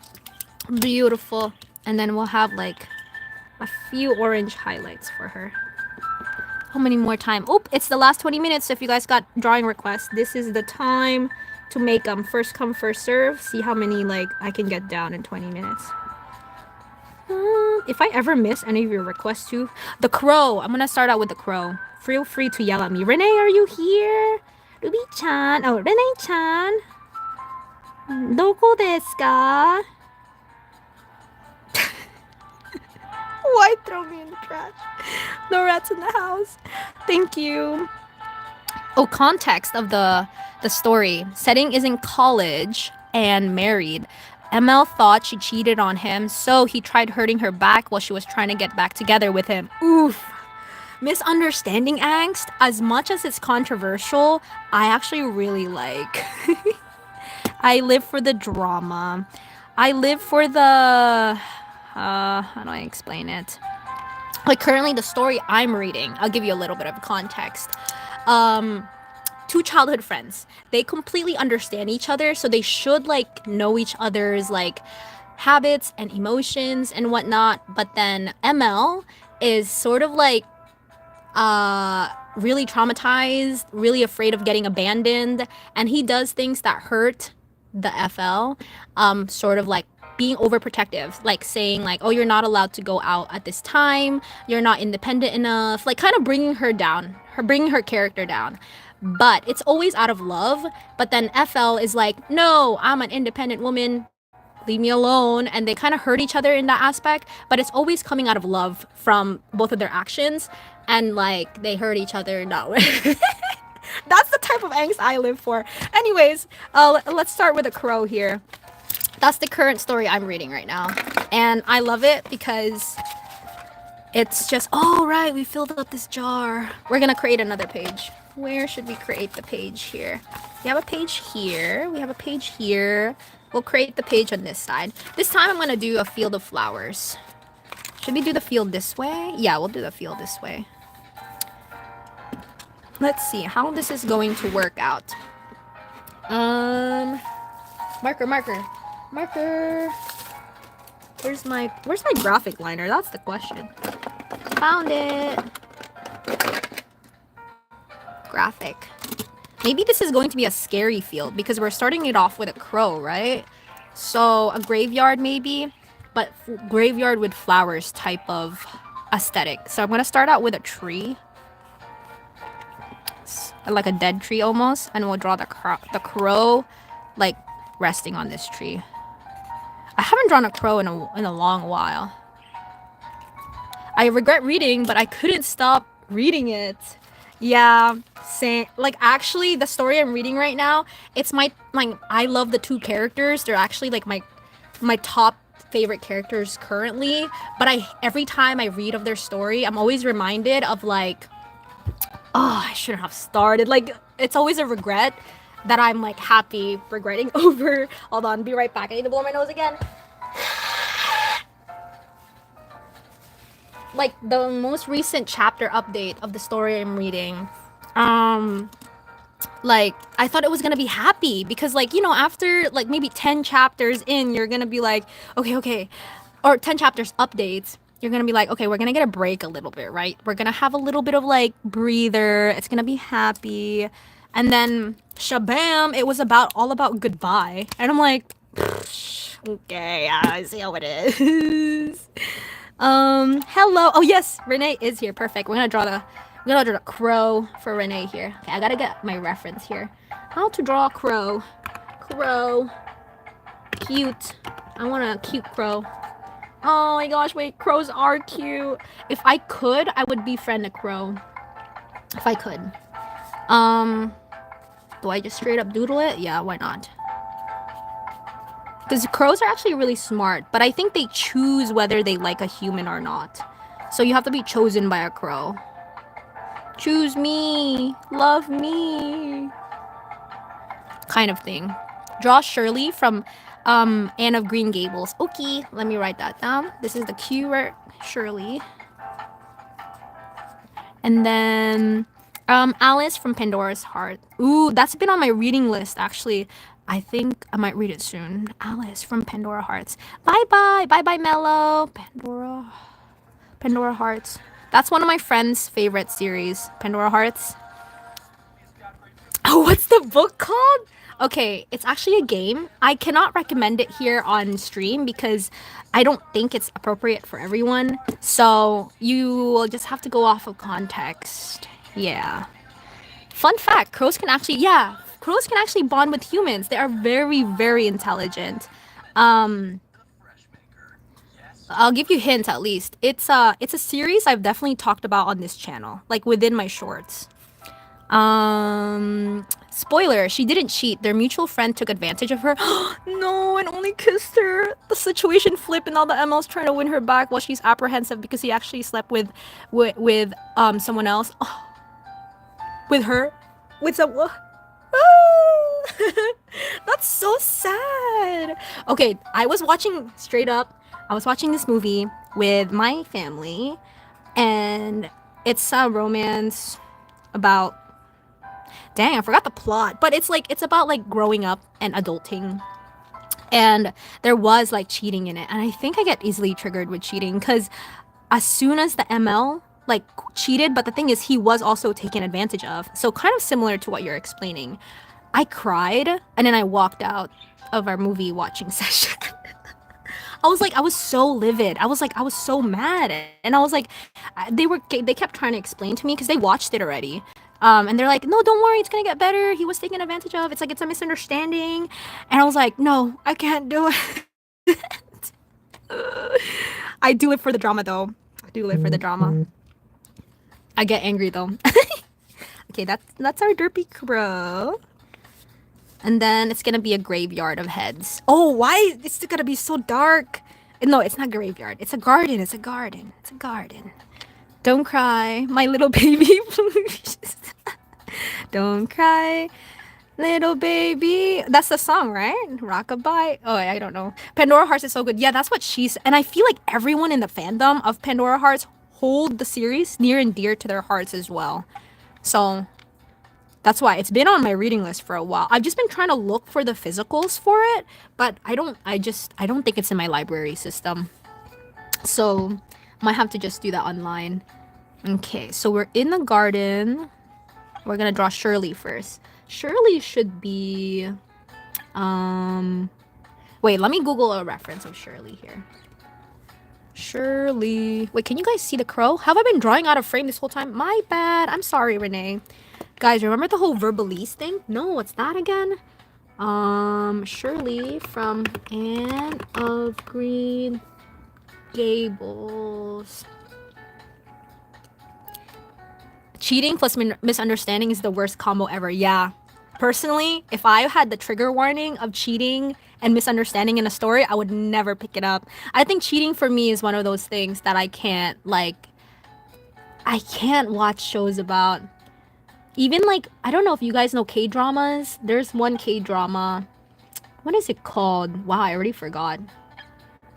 Beautiful. And then we'll have like a few orange highlights for her. How many more time? Oh, it's the last 20 minutes. So if you guys got drawing requests, this is the time to make them first come, first serve. See how many like I can get down in 20 minutes. If I ever miss any of your requests too, the crow. I'm gonna start out with the crow. Feel free to yell at me. Renee, are you here? Ruby-chan. Oh, Renee-chan. Doko desu ka? Why throw me in the trash? No rats in the house. Thank you. Oh, context of the story. Setting is in college and married. ML thought she cheated on him, so he tried hurting her back while she was trying to get back together with him. Oof. Misunderstanding angst, as much as it's controversial, I actually really like. I live for the drama. I live for the... how do I explain it? Like currently the story I'm reading, I'll give you a little bit of context. 2 childhood friends. They completely understand each other, so they should like know each other's like habits and emotions and whatnot. But then ML is sort of like really traumatized, really afraid of getting abandoned, and he does things that hurt the FL. Sort of like being overprotective, like saying like, oh, you're not allowed to go out at this time, you're not independent enough, like kind of bringing her down, bringing her character down. But it's always out of love. But then FL is like, no, I'm an independent woman, leave me alone. And they kind of hurt each other in that aspect, but it's always coming out of love from both of their actions. And like they hurt each other in that way. That's the type of angst I live for. Anyways, let's start with a crow here. That's the current story I'm reading right now. And I love it because it's just, oh, right, we filled up this jar. We're going to create another page. Where should we create the page here? We have a page here. We have a page here. We'll create the page on this side. This time I'm going to do a field of flowers. Should we do the field this way? Yeah, we'll do the field this way. Let's see how this is going to work out. Marker. Where's my graphic liner? That's the question. Found it. Graphic. Maybe this is going to be a scary field because we're starting it off with a crow, right? So a graveyard maybe, but graveyard with flowers type of aesthetic. So I'm going to start out with a tree. like a dead tree almost, and we'll draw the crow, like resting on this tree. I haven't drawn a crow in a long while. I regret reading, but I couldn't stop reading it. Yeah, same. Like actually, the story I'm reading right now, it's my I love the two characters. They're actually like my top favorite characters currently. But every time I read of their story, I'm always reminded of like, oh, I shouldn't have started. Like it's always a regret that I'm like happy regretting over. Hold on, be right back. I need to blow my nose again. Like the most recent chapter update of the story I'm reading, like I thought it was gonna be happy because like after like maybe 10 chapters in you're gonna be like okay, or 10 chapters updates you're gonna be like okay, we're gonna get a break a little bit, right? We're gonna have a little bit of like breather, it's gonna be happy, and then shabam, it was all about goodbye, and I'm like okay, I see how it is. Hello. Oh yes, Renee is here. Perfect. We're gonna draw the crow for Renee here. Okay, I gotta get my reference here. How to draw a crow. Crow. Cute. I want a cute crow. Oh my gosh, wait, crows are cute. If I could, I would befriend a crow. If I could. Do I just straight up doodle it? Yeah, why not? Because crows are actually really smart, but I think they choose whether they like a human or not. So you have to be chosen by a crow. Choose me, love me, kind of thing. Draw Shirley from Anne of Green Gables. Okay, let me write that down. This is the keyword Shirley. And then Alice from Pandora's Heart. Ooh, that's been on my reading list actually. I think I might read it soon. Alice from Pandora Hearts. Bye bye. Bye bye, Mellow. Pandora Hearts. That's one of my friend's favorite series. Pandora Hearts. Oh, what's the book called? Okay, it's actually a game. I cannot recommend it here on stream because I don't think it's appropriate for everyone. So you will just have to go off of context. Yeah. Fun fact, crows can actually bond with humans. They are very, very intelligent. I'll give you hints at least. It's a series I've definitely talked about on this channel, like within my shorts. Spoiler, she didn't cheat. Their mutual friend took advantage of her. No, and only kissed her. The situation flipped and all the ML's trying to win her back while she's apprehensive because he actually slept with someone else. With her? With someone? That's so sad. Okay, I was watching this movie with my family, and it's a romance about, dang, I forgot the plot, but it's about like growing up and adulting, and there was like cheating in it, and I think I get easily triggered with cheating because as soon as the ML like cheated, but the thing is he was also taken advantage of, so kind of similar to what you're explaining, I cried and then I walked out of our movie watching session. I was so livid. I was so mad, and I was like, they kept trying to explain to me because they watched it already, and they're like, no, don't worry, it's gonna get better. He was taken advantage of. It's like it's a misunderstanding, and I was like, no, I can't do it. I do it for the drama though. I do it for the drama. I get angry though. Okay, that's our derpy crow. And then it's gonna be a graveyard of heads. Oh, why? It's gonna be so dark. No, it's not graveyard. It's a garden. It's a garden. It's a garden. Don't cry, my little baby, please. Don't cry, little baby. That's the song, right? Rockabye. Oh, I don't know. Pandora Hearts is so good. Yeah, that's what she's. And I feel like everyone in the fandom of Pandora Hearts hold the series near and dear to their hearts as well. So that's why it's been on my reading list for a while. I've just been trying to look for the physicals for it, but I don't think it's in my library system. So might have to just do that online. Okay, so we're in the garden. We're gonna draw Shirley first. Shirley should be wait, let me Google a reference of Shirley here. Shirley. Wait, can you guys see the crow? Have I been drawing out of frame this whole time? My bad. I'm sorry, Renee. Guys, remember the whole Verbalise thing? No, what's that again? Shirley from Anne of Green Gables. Cheating plus misunderstanding is the worst combo ever. Yeah. Personally, if I had the trigger warning of cheating and misunderstanding in a story, I would never pick it up. I think cheating for me is one of those things that I can't watch shows about. Even like, I don't know if you guys know K-dramas. There's one K-drama. What is it called? Wow, I already forgot.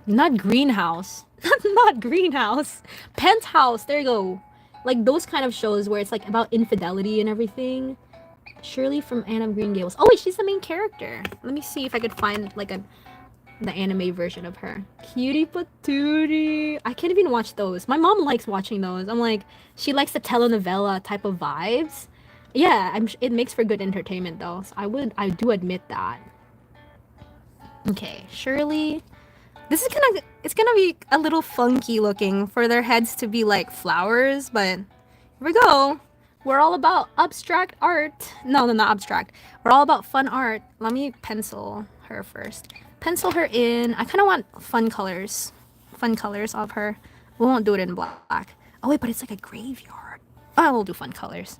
Not Greenhouse. Not Greenhouse. Penthouse. There you go. Like those kind of shows where it's like about infidelity and everything. Shirley from Anne of Green Gables. Oh wait, she's the main character. Let me see if I could find like the anime version of her. Cutie patootie. I can't even watch those. My mom likes watching those. I'm like, she likes the telenovela type of vibes. Yeah, it makes for good entertainment though. So I do admit that. Okay, Shirley. This is it's gonna be a little funky looking for their heads to be like flowers, but here we go. We're all about abstract art. No, not abstract. We're all about fun art. Let me pencil her first. Pencil her in. I kind of want fun colors. Fun colors of her. We won't do it in black. Oh wait, but it's like a graveyard. I will do fun colors.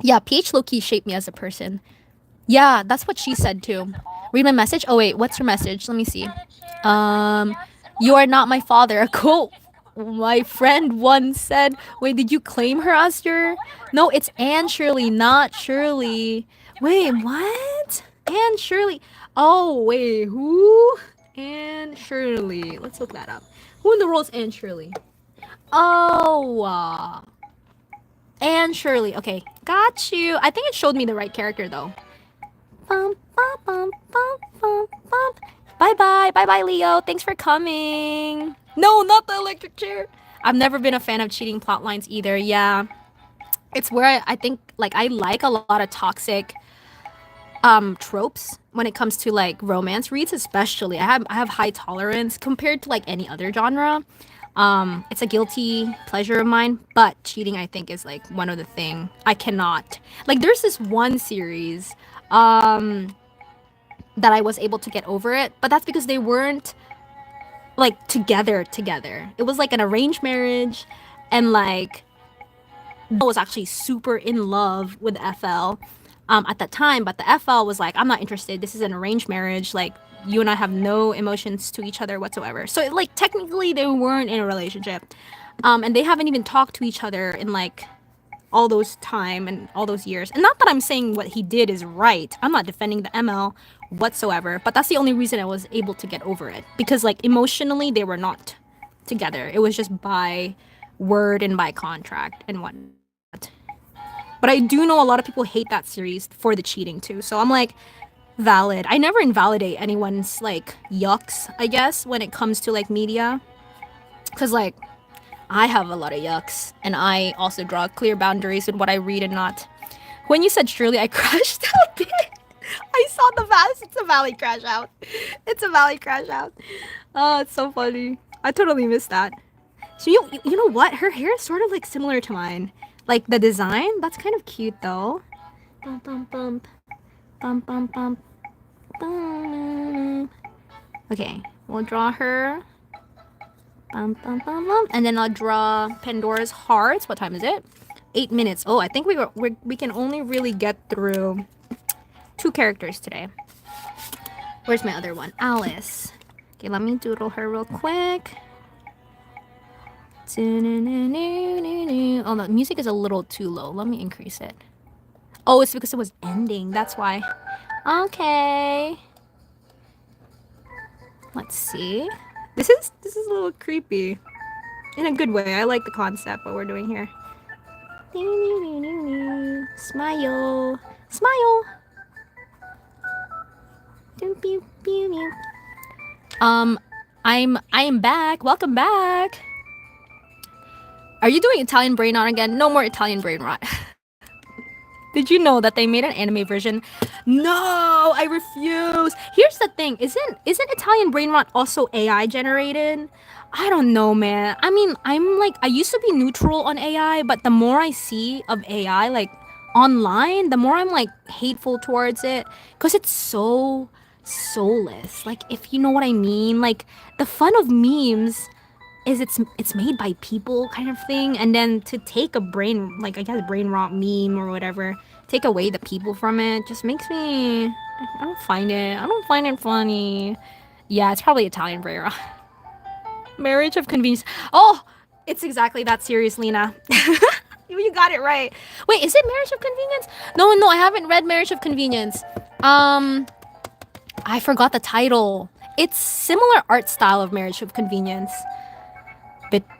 Yeah, PH low-key shaped me as a person. Yeah, that's what she said too. Read my message. Oh wait, what's her message? Let me see. You are not my father. A quote my friend once said. Wait, did you claim her as your? No, it's Anne Shirley, not Shirley. Wait, what? Anne Shirley. Oh wait, who? Anne Shirley. Let's look that up. Who in the world is Anne Shirley? Oh, Anne Shirley. Okay, got you. I think it showed me the right character though. Bum, bum, bum, bum, bum, bum. Bye bye. Bye bye, Leo. Thanks for coming. No, not the electric chair. I've never been a fan of cheating plot lines either. Yeah. It's where I think like I like a lot of toxic tropes when it comes to like romance reads, especially. I have high tolerance compared to like any other genre. It's a guilty pleasure of mine, but cheating I think is like one of the thing I cannot. Like there's this one series that I was able to get over it, but that's because they weren't like together. It was like an arranged marriage, and like I was actually super in love with FL at that time, but the FL was like, I'm not interested. This is an arranged marriage. Like you and I have no emotions to each other whatsoever. So like technically they weren't in a relationship, and they haven't even talked to each other in like all those time and all those years. And not that I'm saying what he did is right. I'm not defending the ML whatsoever, but that's the only reason I was able to get over it, because like emotionally they were not together. It was just by word and by contract and whatnot. But I do know a lot of people hate that series for the cheating too. So I'm like, valid. I never invalidate anyone's like yucks, I guess, when it comes to like media. Cause like I have a lot of yucks, and I also draw clear boundaries with what I read and not. When you said Shirley, I crashed out. I saw the valley. It's a valley crash out. It's a valley crash out. Oh, it's so funny. I totally missed that. So you know what? Her hair is sort of like similar to mine. Like the design, that's kind of cute though. Bump bump bump, bump bump bump, bump. Okay, we'll draw her. Bum, bum, bum, bum. And then I'll draw Pandora's hearts. What time is it? 8 minutes. Oh, I think we can only really get through 2 characters today. Where's my other one? Alice. Okay, let me doodle her real quick. Oh, the music is a little too low. Let me increase it. Oh, it's because it was ending. That's why. Okay. Let's see. This is a little creepy. In a good way. I like the concept, what we're doing here. Smile. Smile. I am back. Welcome back. Are you doing Italian brain rot again? No more Italian brain rot. Did you know that they made an anime version? No, I refuse. Here's the thing: isn't Italian brain rot also AI generated? I don't know, man. I mean, I used to be neutral on AI, but the more I see of AI like online, the more I'm like hateful towards it because it's so soulless. Like, if you know what I mean, like the fun of memes is it's made by people kind of thing, and then to take a brain, like, I guess brain rot meme or whatever, take away the people from it just makes me, I don't find it funny. Yeah, it's probably Italian brain rot. Marriage of convenience. Oh, it's exactly that series, Lena. You got it right. Wait, is it Marriage of Convenience? No, no, I haven't read Marriage of Convenience. I forgot the title. It's similar art style of Marriage of Convenience.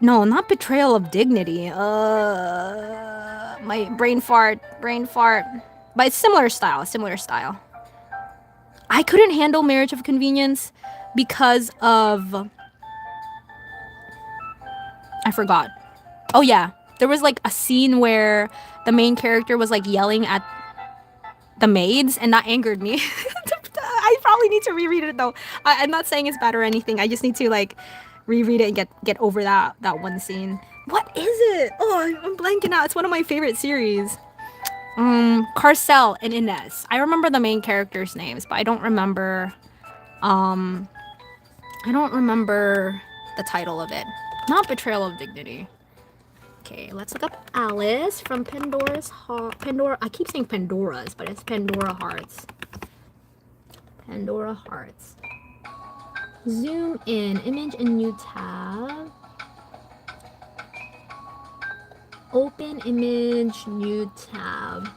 No, not Betrayal of Dignity. My brain fart, brain fart. But it's similar style, similar style. I couldn't handle Marriage of Convenience because of, I forgot. Oh yeah, there was like a scene where the main character was like yelling at the maids, and that angered me. I probably need to reread it though. I'm not saying it's bad or anything. I just need to like reread it and get over that one scene. What is it? Oh, I'm blanking out. It's one of my favorite series. Carcel and Inez. I remember the main characters' names, but I don't remember. I don't remember the title of it. Not Betrayal of Dignity. Okay, let's look up Alice from Pandora's Heart. Pandora. I keep saying Pandora's, but it's Pandora Hearts. Pandora Hearts. Zoom in. Image in new tab. Open image, new tab.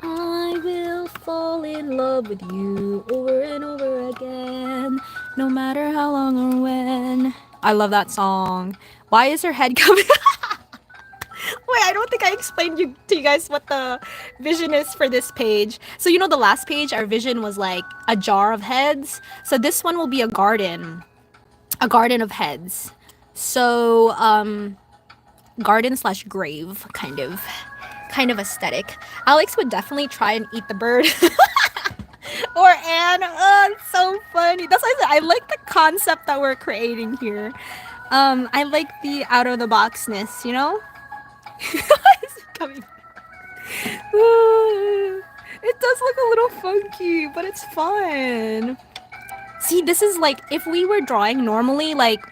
I will fall in love with you over and over again, no matter how long or when. I love that song. Why is her head coming? Wait, I don't think I explained to you guys what the vision is for this page. So you know the last page, our vision was like a jar of heads. So this one will be a garden of heads. So garden slash grave kind of aesthetic. Alex would definitely try and eat the bird. Or Anne. Oh, it's so funny. That's why I said I like the concept that we're creating here. I like the out of the boxness, you know? It's coming. It does look a little funky, but it's fun. See, this is like if we were drawing normally, like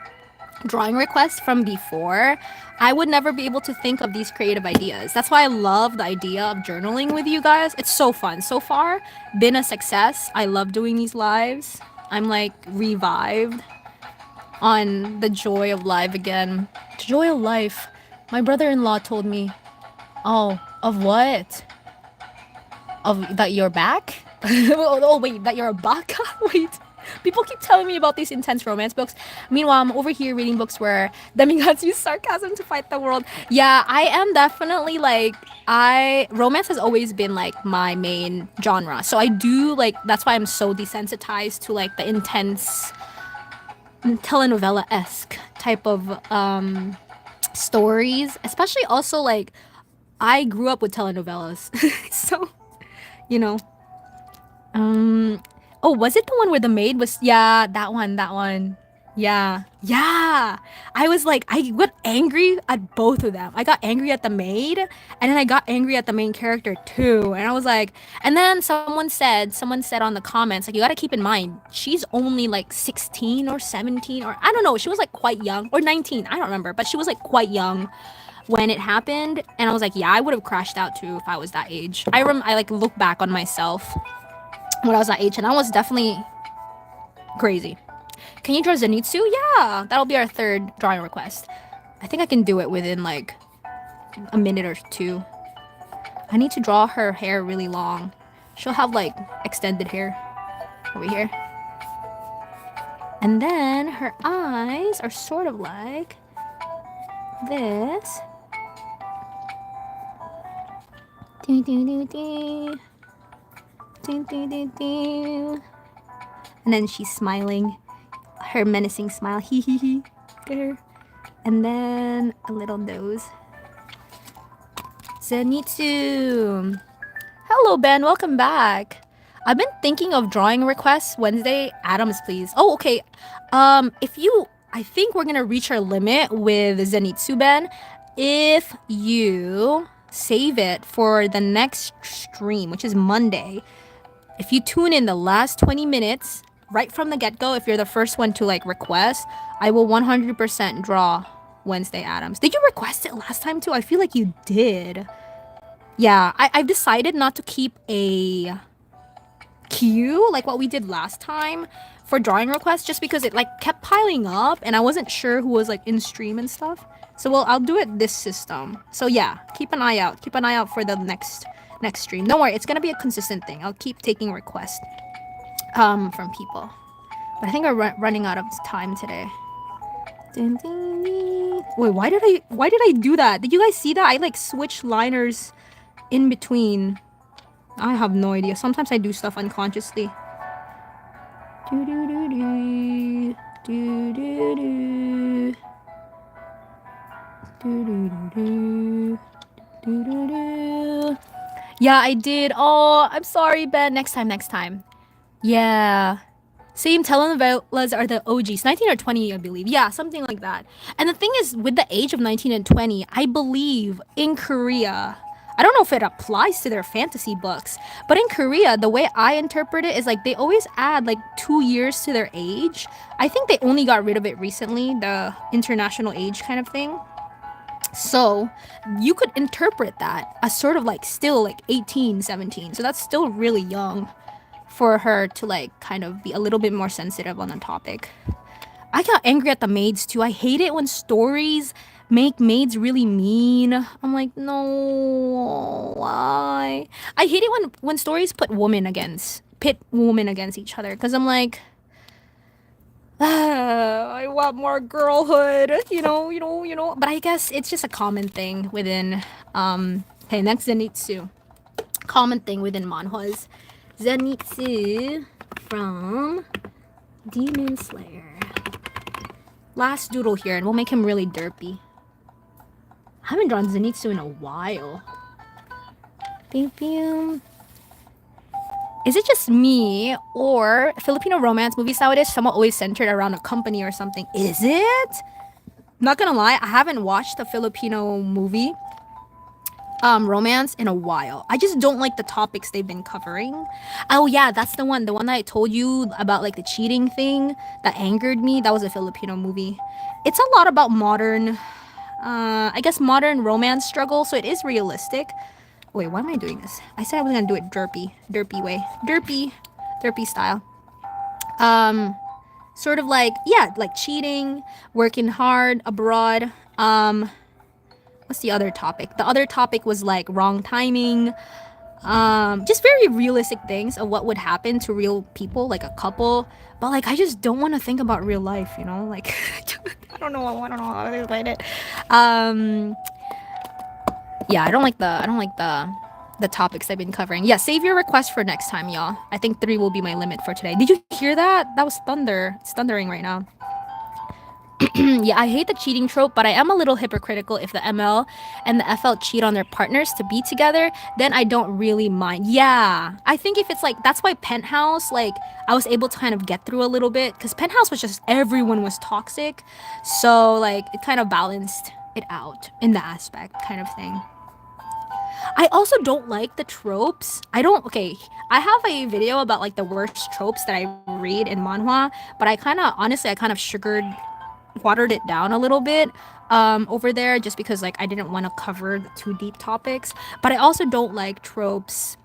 drawing requests from before, I would never be able to think of these creative ideas. That's why I love the idea of journaling with you guys. It's so fun. So far, been a success. I love doing these lives. I'm like revived on the joy of life again. The joy of life. My brother-in-law told me, "Oh, of what? Of that you're back? Oh wait, that you're a baka? Wait." People keep telling me about these intense romance books. Meanwhile, I'm over here reading books where demigods use sarcasm to fight the world. Yeah, I am definitely like, romance has always been like my main genre. So I do like, that's why I'm so desensitized to like the intense telenovela-esque type of stories. Especially also like, I grew up with telenovelas. So, you know. Oh, was it the one where the maid was? Yeah, that one. Yeah, yeah. I was like, I got angry at both of them. I got angry at the maid, and then I got angry at the main character too. And I was like, and then someone said on the comments, like, you gotta keep in mind, she's only like 16 or 17, or I don't know. She was like quite young, or 19. I don't remember, but she was like quite young when it happened. And I was like, yeah, I would have crashed out too if I was that age. I like look back on myself when I was that age, and I was definitely crazy. Can you draw Zenitsu? Yeah, that'll be our third drawing request. I think I can do it within like a minute or two. I need to draw her hair really long. She'll have like extended hair over here. And then her eyes are sort of like this. Doo, doo, doo, doo. Doo, doo, doo, doo. And then she's smiling. Her menacing smile. Hee hee hee. There. And then a little nose. Zenitsu. Hello, Ben. Welcome back. I've been thinking of drawing requests Wednesday. Adams, please. Oh, okay. If you, I think we're gonna reach our limit with Zenitsu, Ben. If you save it for the next stream, which is Monday, if you tune in the last 20 minutes, right from the get-go, if you're the first one to like request, I will 100% draw Wednesday Adams. Did you request it last time too? I feel like you did. Yeah, I've decided not to keep a queue like what we did last time for drawing requests just because it like kept piling up and I wasn't sure who was like in stream and stuff. So well, I'll do it this system. So yeah, keep an eye out. Keep an eye out for the next stream. Don't worry, it's gonna be a consistent thing. I'll keep taking requests from people. But I think we're running out of time today. Ding, ding, ding. Wait, why did I do that? Did you guys see that? I like switched liners in between. I have no idea. Sometimes I do stuff unconsciously. Do do do do do do do do do do do do do. Yeah, I did. Oh, I'm sorry, Ben. Next time. Yeah. Same telenovelas are the OGs, 19 or 20, I believe. Yeah, something like that. And the thing is, with the age of 19 and 20, I believe in Korea, I don't know if it applies to their fantasy books, but in Korea, the way I interpret it is like they always add like 2 years to their age. I think they only got rid of it recently, the international age kind of thing. So you could interpret that as sort of like still like 18, 17. So that's still really young for her to like kind of be a little bit more sensitive on the topic. I got angry at the maids too. I hate it when stories make maids really mean. I'm like, no, why? I hate it when stories pit women against each other because I'm like, I want more girlhood, But I guess it's just a common thing within okay, next Zenitsu. Common thing within manhwas. Zenitsu from Demon Slayer. Last doodle here, and we'll make him really derpy. I haven't drawn Zenitsu in a while. Pew pew. Is it just me, or Filipino romance movies nowadays somewhat always centered around a company or something? Is it? Not gonna lie, I haven't watched a Filipino movie romance in a while. I just don't like the topics they've been covering. Oh yeah, that's the one that I told you about, like the cheating thing that angered me. That was a Filipino movie. It's a lot about modern I guess modern romance struggle, so it is realistic. Wait, why am I doing this? I said I was gonna do it derpy way. Derpy style. Sort of like, yeah, like cheating, working hard abroad. What's the other topic? The other topic was like wrong timing. Just very realistic things of what would happen to real people, like a couple. But like, I just don't want to think about real life, Like, I don't know how to explain it. Yeah, I don't like the topics I've been covering. Yeah, save your request for next time, y'all. I think 3 will be my limit for today. Did you hear that? That was thunder. It's thundering right now. Yeah, I hate the cheating trope, but I am a little hypocritical if the ML and the FL cheat on their partners to be together, then I don't really mind. Yeah, I think if it's like, that's why Penthouse, like, I was able to kind of get through a little bit, because Penthouse was just, everyone was toxic, so, like, it kind of balanced it out in the aspect kind of thing. I also don't like the tropes. Okay, I have a video about, like, the worst tropes that I read in manhwa, but I kind of watered it down a little bit over there just because like I didn't want to cover the too deep topics. But I also don't like tropes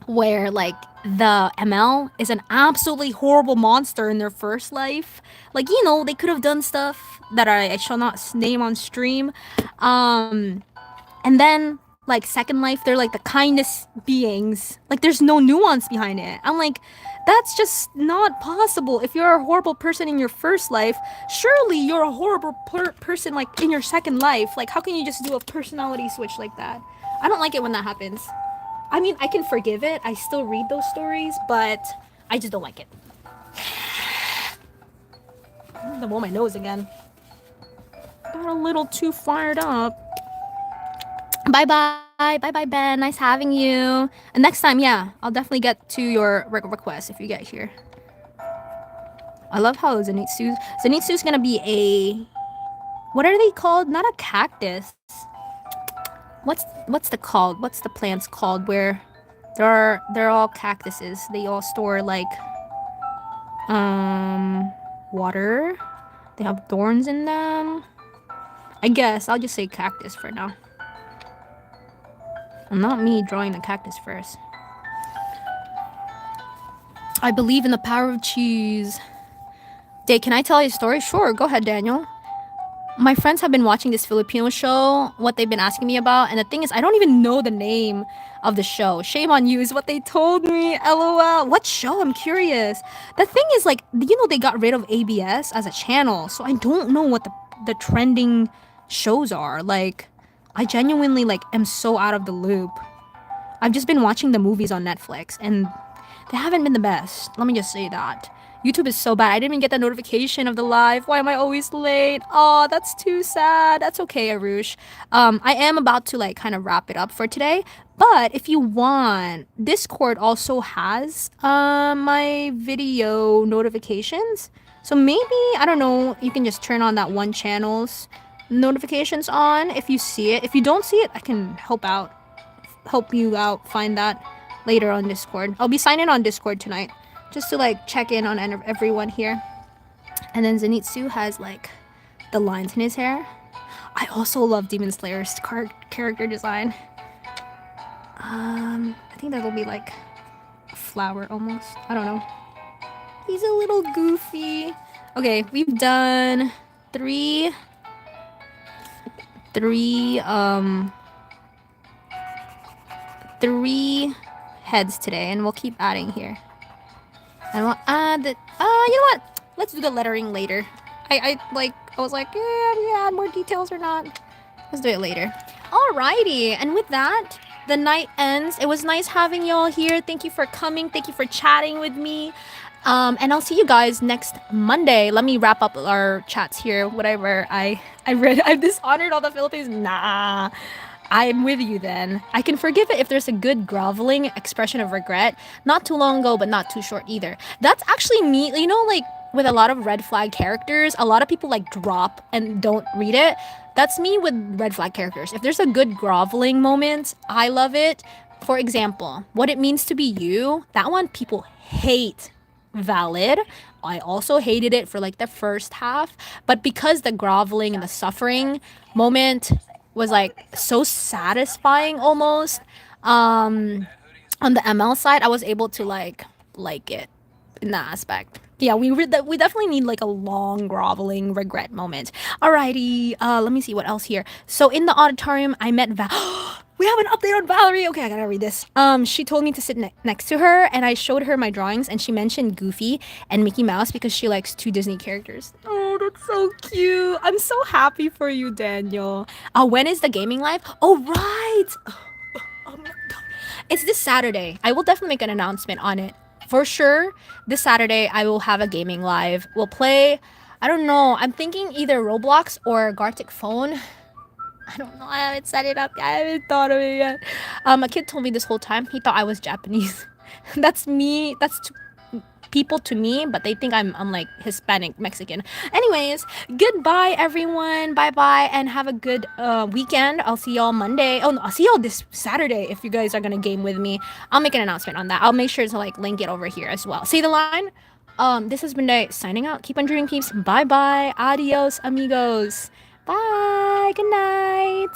where like the ML is an absolutely horrible monster in their first life. Like, they could have done stuff that I shall not name on stream. And then like second life, they're like the kindest beings. Like there's no nuance behind it. I'm like, that's just not possible. If you're a horrible person in your first life, surely you're a horrible person like in your second life. Like how can you just do a personality switch like that? I don't like it when that happens. I mean, I can forgive it. I still read those stories, but I just don't like it. I'm gonna blow my nose again. Got a little too fired up. Bye bye. Bye bye Ben. Nice having you. And next time, yeah, I'll definitely get to your request if you get here. I love how Zenitsu's gonna be a, what are they called? Not a cactus. What's the called? What's the plants called where they're all cactuses. They all store like water. They have thorns in them. I guess I'll just say cactus for now. And not me drawing the cactus first. I believe in the power of cheese. Dave, can I tell you a story? Sure, go ahead, Daniel. My friends have been watching this Filipino show, what they've been asking me about, and the thing is, I don't even know the name of the show. Shame on you is what they told me. LOL. What show? I'm curious. The thing is, like, they got rid of ABS as a channel, so I don't know what the trending shows are. Like, I genuinely, like, am so out of the loop. I've just been watching the movies on Netflix, and they haven't been the best. Let me just say that. YouTube is so bad. I didn't even get the notification of the live. Why am I always late? Oh, that's too sad. That's okay, Arush. I am about to like kind of wrap it up for today. But if you want, Discord also has my video notifications. So maybe, I don't know, you can just turn on that one channel's notifications on if you see it. If you don't see it, I can help you out find that later on Discord. I'll be signing on Discord tonight just to like check in on everyone here. And then Zenitsu has like the lines in his hair. I also love Demon Slayer's character design. I think that'll be like a flower almost. I don't know. He's a little goofy. Okay, we've done three heads today, and we'll keep adding here. And we'll add the, you know what? Let's do the lettering later. I was like, yeah, do we add more details or not? Let's do it later. Alrighty, and with that, the night ends. It was nice having y'all here. Thank you for coming. Thank you for chatting with me. And I'll see you guys next Monday. Let me wrap up our chats here. Whatever I read, I've dishonored all the Philippines. Nah. I'm with you then. I can forgive it if there's a good groveling expression of regret. Not too long ago, but not too short either. That's actually me. You know, like with a lot of red flag characters, a lot of people like drop and don't read it. That's me with red flag characters. If there's a good groveling moment, I love it. For example, what it means to be you, that one people hate. Valid. I also hated it for like the first half, but because the groveling and the suffering moment was like so satisfying almost, on the ML side, I was able to like it in that aspect. Yeah, we definitely need like a long groveling regret moment. Alrighty, let me see what else here. So in the auditorium, I met we have an update on Valerie. Okay, I gotta read this. She told me to sit next to her, and I showed her my drawings, and she mentioned Goofy and Mickey Mouse because she likes two Disney characters. Oh, that's so cute. I'm so happy for you, Daniel. When is the gaming live? Oh, right. Oh my God. It's this Saturday. I will definitely make an announcement on it. For sure, this Saturday I will have a gaming live. We'll play, I don't know, I'm thinking either Roblox or Gartic Phone. I don't know, I haven't set it up yet. I haven't thought of it yet. A kid told me this whole time, he thought I was Japanese. That's me, that's people to me, but they think I'm like Hispanic Mexican. Anyways, goodbye everyone. Bye bye, and have a good weekend. I'll see y'all Monday. Oh no, I'll see y'all this Saturday if you guys are gonna game with me. I'll make an announcement on that. I'll make sure to like link it over here as well. See the line? This has been Day signing out. Keep on dreaming, peeps. Bye bye. Adios, amigos. Bye. Good night.